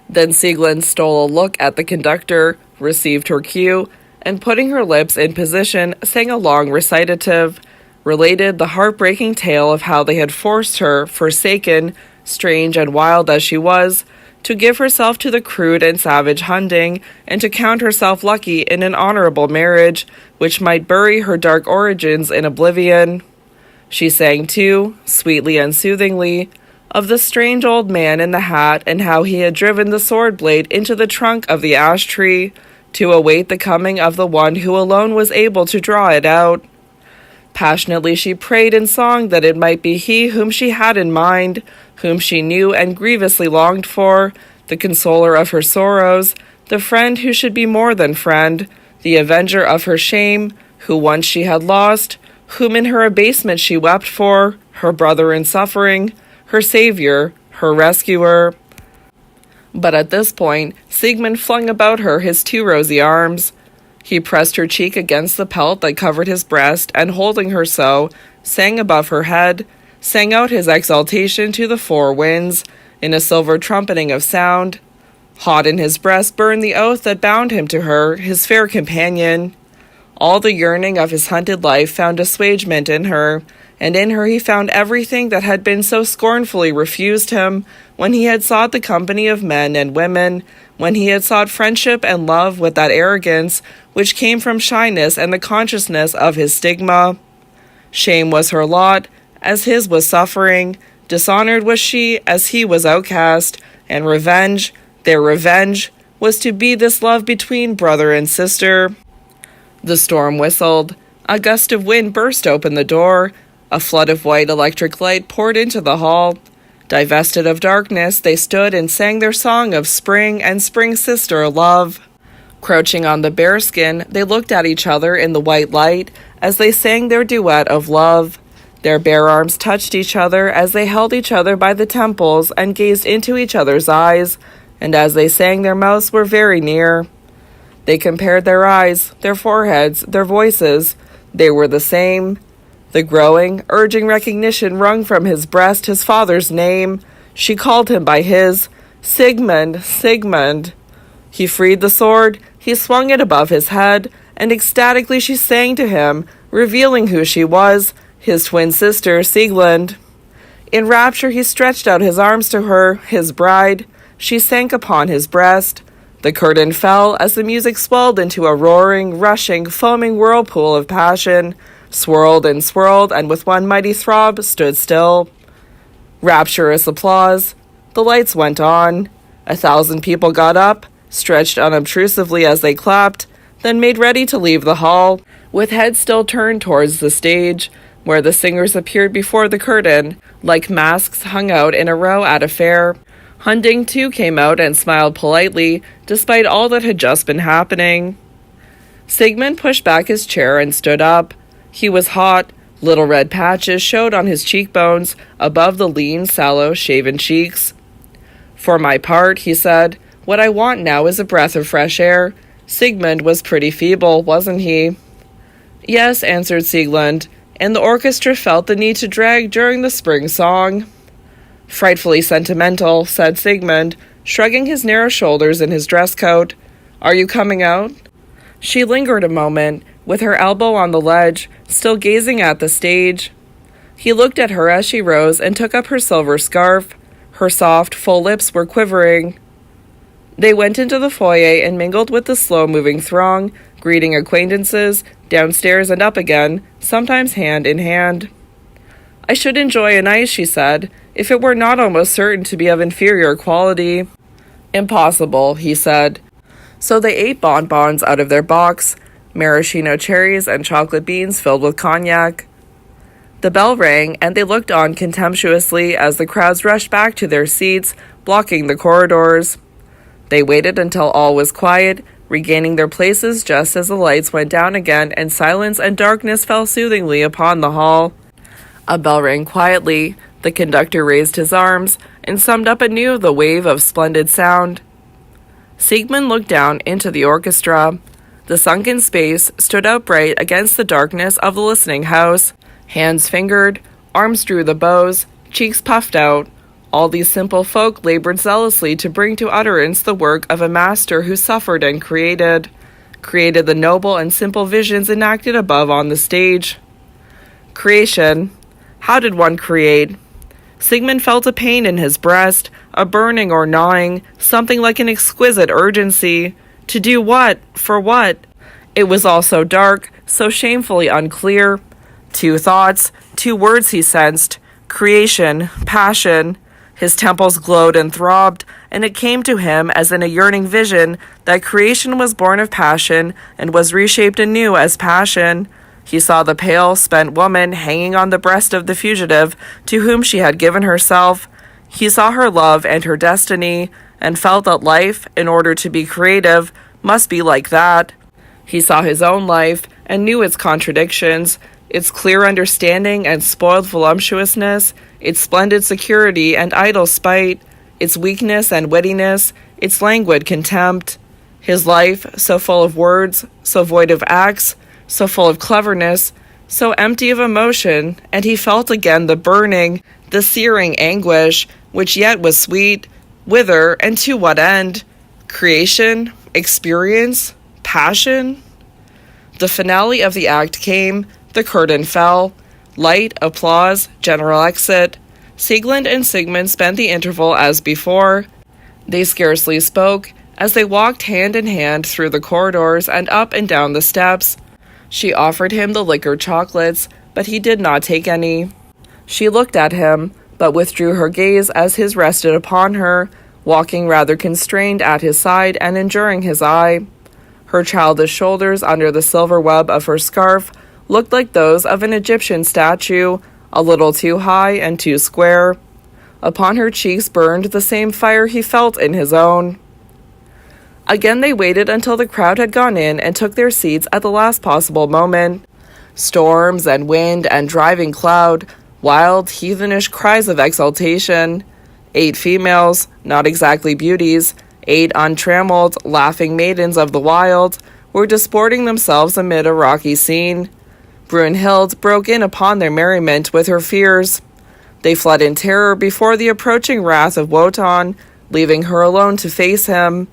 Then Sigmund stole a look at the conductor, received her cue, and putting her lips in position, sang a long recitative, related the heartbreaking tale of how they had forced her, forsaken, strange and wild as she was, to give herself to the crude and savage Hunding, and to count herself lucky in an honorable marriage, which might bury her dark origins in oblivion. She sang, too, sweetly and soothingly, of the strange old man in the hat and how he had driven the sword blade into the trunk of the ash tree, to await the coming of the one who alone was able to draw it out. Passionately she prayed in song that it might be he whom she had in mind, whom she knew and grievously longed for, the consoler of her sorrows, the friend who should be more than friend, the avenger of her shame, who once she had lost, whom in her abasement she wept for, her brother in suffering, her savior, her rescuer. But at this point, Sigmund flung about her his 2 rosy arms. He pressed her cheek against the pelt that covered his breast, and holding her so, sang above her head, sang out his exaltation to the 4 winds, in a silver trumpeting of sound. Hot in his breast burned the oath that bound him to her, his fair companion. All the yearning of his hunted life found assuagement in her, and in her he found everything that had been so scornfully refused him when he had sought the company of men and women, when he had sought friendship and love with that arrogance which came from shyness and the consciousness of his stigma. Shame was her lot, as his was suffering. Dishonored was she, as he was outcast. And revenge, their revenge, was to be this love between brother and sister. The storm whistled. A gust of wind burst open the door. A flood of white electric light poured into the hall. Divested of darkness, they stood and sang their song of spring and spring sister love. Crouching on the bearskin, they looked at each other in the white light as they sang their duet of love. Their bare arms touched each other as they held each other by the temples and gazed into each other's eyes, and as they sang their mouths were very near. They compared their eyes, their foreheads, their voices. They were the same. The growing, urging recognition wrung from his breast his father's name. She called him by his. Sigmund, Sigmund. He freed the sword, he swung it above his head, and ecstatically she sang to him, revealing who she was, his twin sister, Sieglind. In rapture he stretched out his arms to her, his bride. She sank upon his breast. The curtain fell as the music swelled into a roaring, rushing, foaming whirlpool of passion, swirled, and with one mighty throb stood still. Rapturous applause. The lights went on. 1,000 people got up, stretched unobtrusively as they clapped, then made ready to leave the hall, with heads still turned towards the stage, where the singers appeared before the curtain, like masks hung out in a row at a fair. Hunding, too, came out and smiled politely, despite all that had just been happening. Sigmund pushed back his chair and stood up. He was hot. Little red patches showed on his cheekbones, above the lean, sallow, shaven cheeks. For my part, he said, what I want now is a breath of fresh air. Sigmund was pretty feeble, wasn't he? Yes, answered Sieglind, and the orchestra felt the need to drag during the spring song. Frightfully sentimental, said Sigmund, shrugging his narrow shoulders in his dress coat. Are you coming out? She lingered a moment, with her elbow on the ledge, still gazing at the stage. He looked at her as she rose and took up her silver scarf. Her soft, full lips were quivering. They went into the foyer and mingled with the slow-moving throng, greeting acquaintances, downstairs and up again, sometimes hand in hand. I should enjoy an ice, she said, if it were not almost certain to be of inferior quality. Impossible, he said. So they ate bonbons out of their box, maraschino cherries and chocolate beans filled with cognac. The bell rang, and they looked on contemptuously as the crowds rushed back to their seats, blocking the corridors. They waited until all was quiet, regaining their places just as the lights went down again and silence and darkness fell soothingly upon the hall. A bell rang quietly. The conductor raised his arms and summed up anew the wave of splendid sound. Sigmund looked down into the orchestra. The sunken space stood out bright against the darkness of the listening house. Hands fingered, arms drew the bows, cheeks puffed out. All these simple folk labored zealously to bring to utterance the work of a master who suffered and created the noble and simple visions enacted above on the stage. Creation. How did one create? Sigmund felt a pain in his breast, a burning or gnawing, something like an exquisite urgency. To do what? For what? It was all so dark, so shamefully unclear. 2 thoughts, 2 words he sensed. Creation, passion. His temples glowed and throbbed, and it came to him as in a yearning vision that creation was born of passion and was reshaped anew as passion. He saw the pale, spent woman hanging on the breast of the fugitive to whom she had given herself. He saw her love and her destiny, and felt that life, in order to be creative, must be like that. He saw his own life, and knew its contradictions, its clear understanding and spoiled voluptuousness, its splendid security and idle spite, its weakness and wittiness, its languid contempt. His life, so full of words, so void of acts, so full of cleverness, so empty of emotion, and he felt again the burning, the searing anguish, which yet was sweet. Whither, and to what end? Creation, experience, passion. The finale of the act came, the curtain fell. Light, applause, general exit. Sieglinde and Sigmund spent the interval as before. They scarcely spoke as they walked hand in hand through the corridors and up and down the steps. She offered him the liquor chocolates, but he did not take any. She looked at him, but withdrew her gaze as his rested upon her, walking rather constrained at his side and enduring his eye. Her childish shoulders under the silver web of her scarf looked like those of an Egyptian statue, a little too high and too square. Upon her cheeks burned the same fire he felt in his own. Again they waited until the crowd had gone in and took their seats at the last possible moment. Storms and wind and driving cloud, wild, heathenish cries of exultation. 8 females, not exactly beauties, 8 untrammeled, laughing maidens of the wild, were disporting themselves amid a rocky scene. Brunhild broke in upon their merriment with her fears. They fled in terror before the approaching wrath of Wotan, leaving her alone to face him.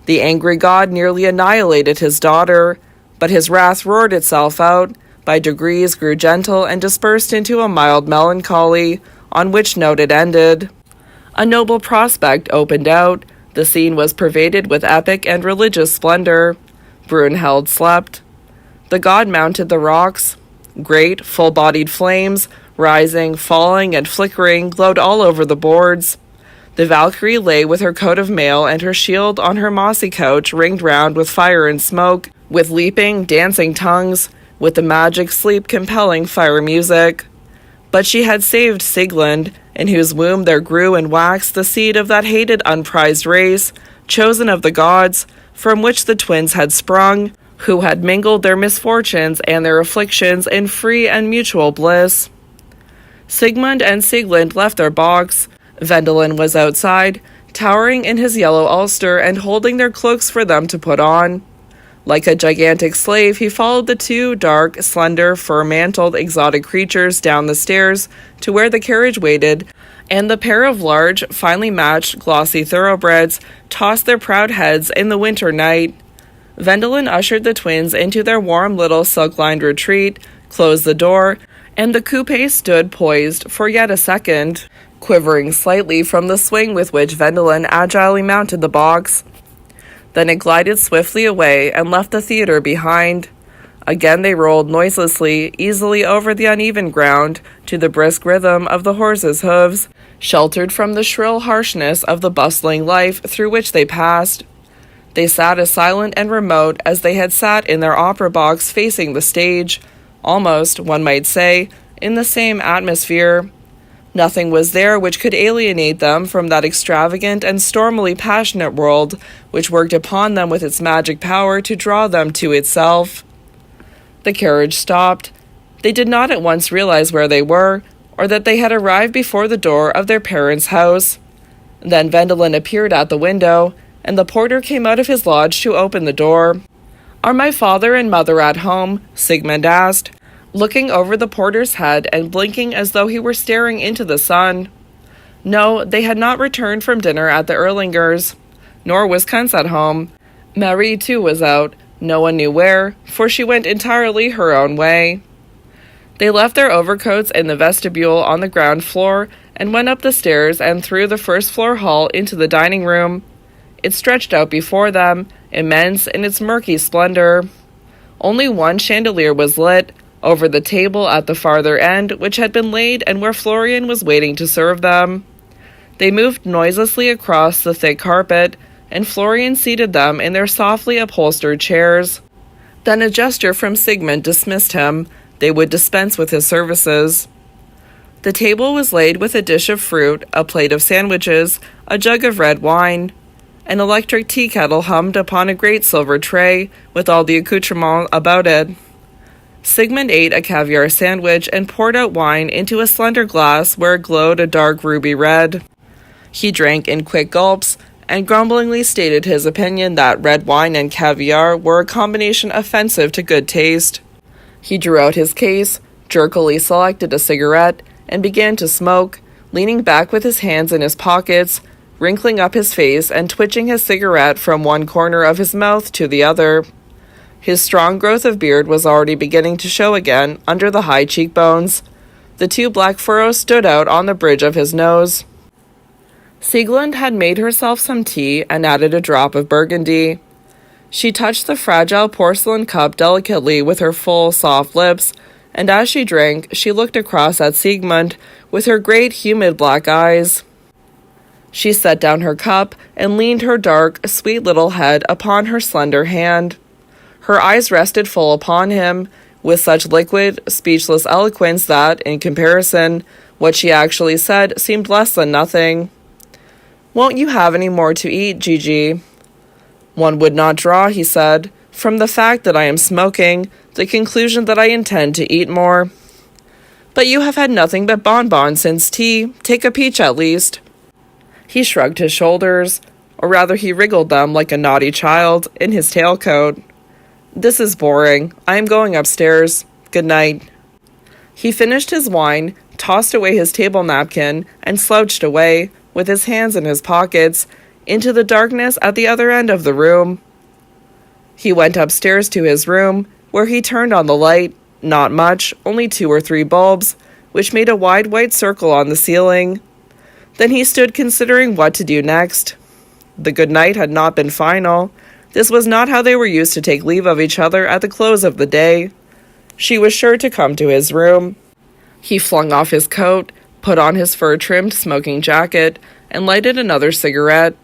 The angry god nearly annihilated his daughter, but his wrath roared itself out, by degrees grew gentle and dispersed into a mild melancholy, on which note it ended. A noble prospect opened out. The scene was pervaded with epic and religious splendor. Brunhild slept. The god mounted the rocks. Great, full-bodied flames, rising, falling, and flickering, glowed all over the boards. The Valkyrie lay with her coat of mail and her shield on her mossy couch ringed round with fire and smoke, with leaping, dancing tongues, with the magic sleep-compelling fire music. But she had saved Sieglinde, in whose womb there grew and waxed the seed of that hated unprized race, chosen of the gods, from which the twins had sprung, who had mingled their misfortunes and their afflictions in free and mutual bliss. Sigmund and Sieglinde left their box. Wendelin was outside, towering in his yellow ulster and holding their cloaks for them to put on. Like a gigantic slave, he followed the 2 dark, slender, fur-mantled, exotic creatures down the stairs to where the carriage waited, and the pair of large, finely matched, glossy thoroughbreds tossed their proud heads in the winter night. Wendelin ushered the twins into their warm little silk-lined retreat, closed the door, and the coupe stood poised for yet a second, quivering slightly from the swing with which Wendelin agilely mounted the box. Then it glided swiftly away and left the theater behind. Again they rolled noiselessly, easily over the uneven ground, to the brisk rhythm of the horses' hooves, sheltered from the shrill harshness of the bustling life through which they passed. They sat as silent and remote as they had sat in their opera box facing the stage, almost, one might say, in the same atmosphere. Nothing was there which could alienate them from that extravagant and stormily passionate world which worked upon them with its magic power to draw them to itself. The carriage stopped. They did not at once realize where they were, or that they had arrived before the door of their parents' house. Then Wendelin appeared at the window, and the porter came out of his lodge to open the door. "Are my father and mother at home?" Sigmund asked, looking over the porter's head and blinking as though he were staring into the sun. No, they had not returned from dinner at the Erlangers. Nor was Kunz at home. Marie, too, was out. No one knew where, for she went entirely her own way. They left their overcoats in the vestibule on the ground floor and went up the stairs and through the first-floor hall into the dining room. It stretched out before them, immense in its murky splendor. Only one chandelier was lit, over the table at the farther end, which had been laid and where Florian was waiting to serve them. They moved noiselessly across the thick carpet, and Florian seated them in their softly upholstered chairs. Then a gesture from Sigmund dismissed him. They would dispense with his services. The table was laid with a dish of fruit, a plate of sandwiches, a jug of red wine. An electric tea kettle hummed upon a great silver tray, with all the accoutrements about it. Sigmund ate a caviar sandwich and poured out wine into a slender glass where it glowed a dark ruby red. He drank in quick gulps, and grumblingly stated his opinion that red wine and caviar were a combination offensive to good taste. He drew out his case, jerkily selected a cigarette, and began to smoke, leaning back with his hands in his pockets, wrinkling up his face and twitching his cigarette from one corner of his mouth to the other. His strong growth of beard was already beginning to show again under the high cheekbones. The 2 black furrows stood out on the bridge of his nose. Sieglinde had made herself some tea and added a drop of burgundy. She touched the fragile porcelain cup delicately with her full, soft lips, and as she drank, she looked across at Siegmund with her great, humid black eyes. She set down her cup and leaned her dark, sweet little head upon her slender hand. Her eyes rested full upon him, with such liquid, speechless eloquence that, in comparison, what she actually said seemed less than nothing. "Won't you have any more to eat, Gigi?" "One would not draw," he said, "from the fact that I am smoking, the conclusion that I intend to eat more." "But you have had nothing but bonbons since tea. Take a peach at least." He shrugged his shoulders, or rather he wriggled them like a naughty child in his tailcoat. "This is boring. I am going upstairs. Good night." He finished his wine, tossed away his table napkin, and slouched away, with his hands in his pockets, into the darkness at the other end of the room. He went upstairs to his room, where he turned on the light, not much, only 2 or 3 bulbs, which made a wide white circle on the ceiling. Then he stood considering what to do next. The good night had not been final. This was not how they were used to take leave of each other at the close of the day. She was sure to come to his room. He flung off his coat, put on his fur-trimmed smoking jacket, and lighted another cigarette.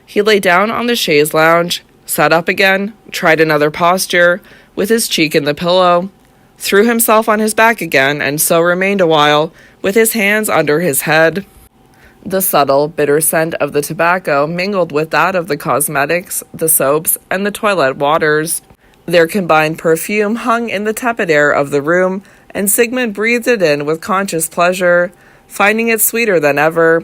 He lay down on the chaise lounge, sat up again, tried another posture, with his cheek in the pillow, threw himself on his back again, and so remained a while, with his hands under his head. The subtle, bitter scent of the tobacco mingled with that of the cosmetics, the soaps, and the toilet waters. Their combined perfume hung in the tepid air of the room, and Sigmund breathed it in with conscious pleasure, finding it sweeter than ever.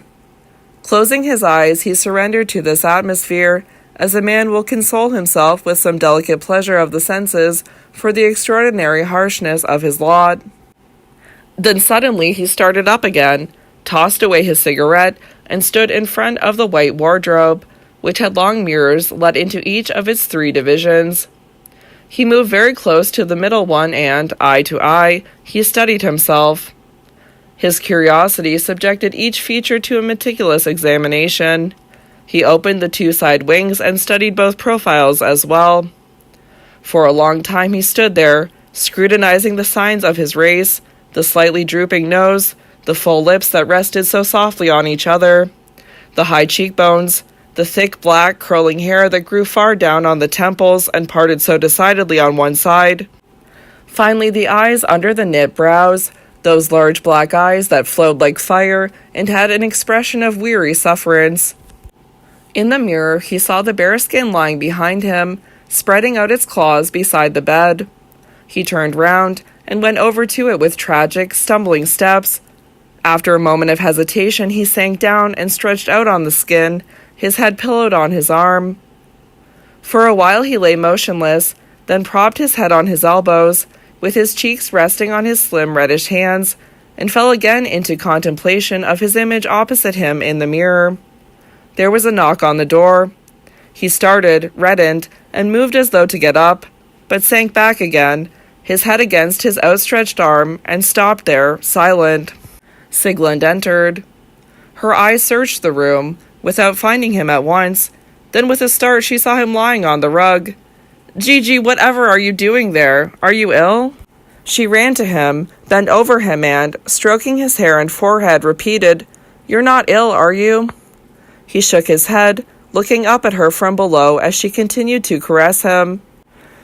Closing his eyes, he surrendered to this atmosphere, as a man will console himself with some delicate pleasure of the senses for the extraordinary harshness of his lot. Then suddenly he started up again, tossed away his cigarette, and stood in front of the white wardrobe, which had long mirrors let into each of its 3 divisions. He moved very close to the middle one and, eye to eye, he studied himself. His curiosity subjected each feature to a meticulous examination. He opened the 2 side wings and studied both profiles as well. For a long time he stood there, scrutinizing the signs of his race, the slightly drooping nose, the full lips that rested so softly on each other, the high cheekbones, the thick black curling hair that grew far down on the temples and parted so decidedly on one side. Finally, the eyes under the knit brows, those large black eyes that flowed like fire and had an expression of weary sufferance. In the mirror, he saw the bearskin lying behind him, spreading out its claws beside the bed. He turned round and went over to it with tragic, stumbling steps. After a moment of hesitation, he sank down and stretched out on the skin, his head pillowed on his arm. For a while he lay motionless, then propped his head on his elbows, with his cheeks resting on his slim reddish hands, and fell again into contemplation of his image opposite him in the mirror. There was a knock on the door. He started, reddened, and moved as though to get up, but sank back again, his head against his outstretched arm, and stopped there, silent. Sieglinde entered. Her eyes searched the room, without finding him at once. Then with a start she saw him lying on the rug. "Gigi, whatever are you doing there? Are you ill?" She ran to him, bent over him and, stroking his hair and forehead, repeated, "You're not ill, are you?" He shook his head, looking up at her from below as she continued to caress him.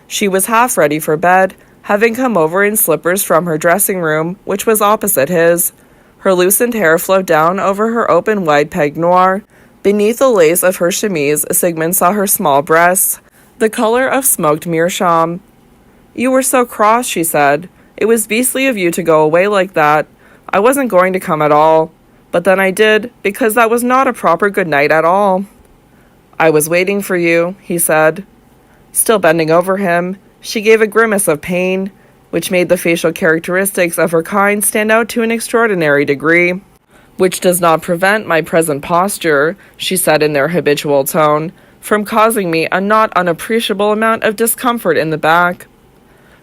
She was half ready for bed, having come over in slippers from her dressing room, which was opposite his. Her loosened hair flowed down over her open white peignoir. Beneath the lace of her chemise, Sigmund saw her small breasts, the color of smoked meerschaum. "You were so cross," she said. "It was beastly of you to go away like that. I wasn't going to come at all. But then I did, because that was not a proper good night at all." "I was waiting for you," he said. Still bending over him, she gave a grimace of pain, which made the facial characteristics of her kind stand out to an extraordinary degree. "Which does not prevent my present posture," she said in their habitual tone, "from causing me a not unappreciable amount of discomfort in the back."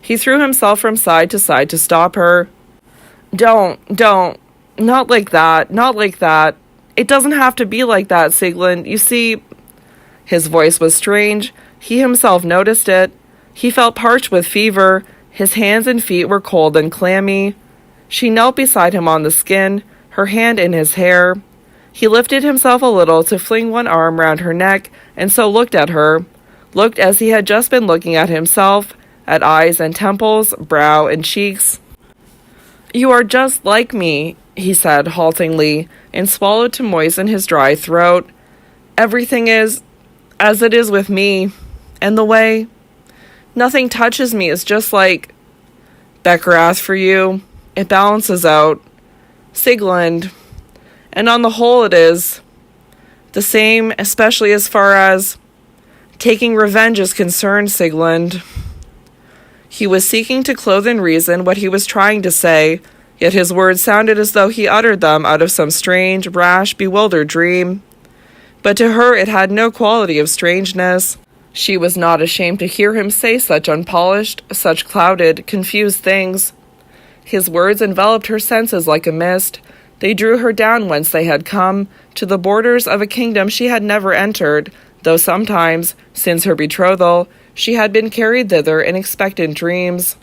He threw himself from side to stop her. Don't, not like that, not like that. It doesn't have to be like that, Sigmund. You see," his voice was strange. He himself noticed it. He felt parched with fever. His hands and feet were cold and clammy. She knelt beside him on the skin, her hand in his hair. He lifted himself a little to fling one arm round her neck, and so looked at her, looked as he had just been looking at himself, at eyes and temples, brow and cheeks. "You are just like me," he said haltingly, and swallowed to moisten his dry throat. "Everything is as it is with me, and the way nothing touches me is just like Beckerath for you. It balances out. Sigmund. And on the whole it is the same, especially as far as taking revenge is concerned, Sigmund." He was seeking to clothe in reason what he was trying to say, yet his words sounded as though he uttered them out of some strange, rash, bewildered dream. But to her it had no quality of strangeness. She was not ashamed to hear him say such unpolished, such clouded, confused things. His words enveloped her senses like a mist. They drew her down whence they had come, to the borders of a kingdom she had never entered, though sometimes, since her betrothal, she had been carried thither in expectant dreams.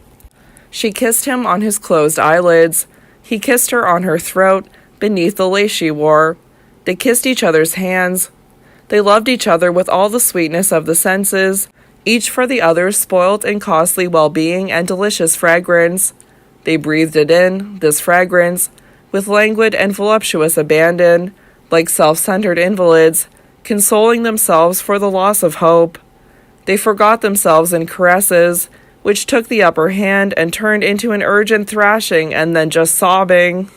She kissed him on his closed eyelids. He kissed her on her throat, beneath the lace she wore. They kissed each other's hands. They loved each other with all the sweetness of the senses, each for the other's spoilt and costly well-being and delicious fragrance. They breathed it in, this fragrance, with languid and voluptuous abandon, like self-centered invalids, consoling themselves for the loss of hope. They forgot themselves in caresses, which took the upper hand and turned into an urgent thrashing and then just sobbing.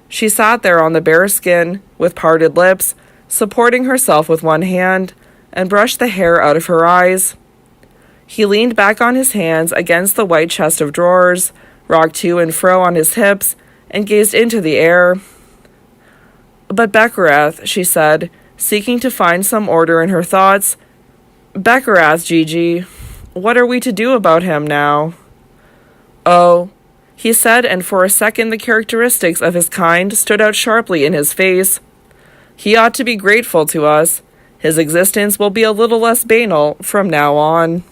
She sat there on the bearskin, with parted lips, supporting herself with one hand, and brushed the hair out of her eyes. He leaned back on his hands against the white chest of drawers, rocked to and fro on his hips, and gazed into the air. "But Beckerath," she said, seeking to find some order in her thoughts. "Beckerath, Gigi, what are we to do about him now?" "Oh," he said, and for a second the characteristics of his kind stood out sharply in his face. "He ought to be grateful to us. His existence will be a little less banal from now on."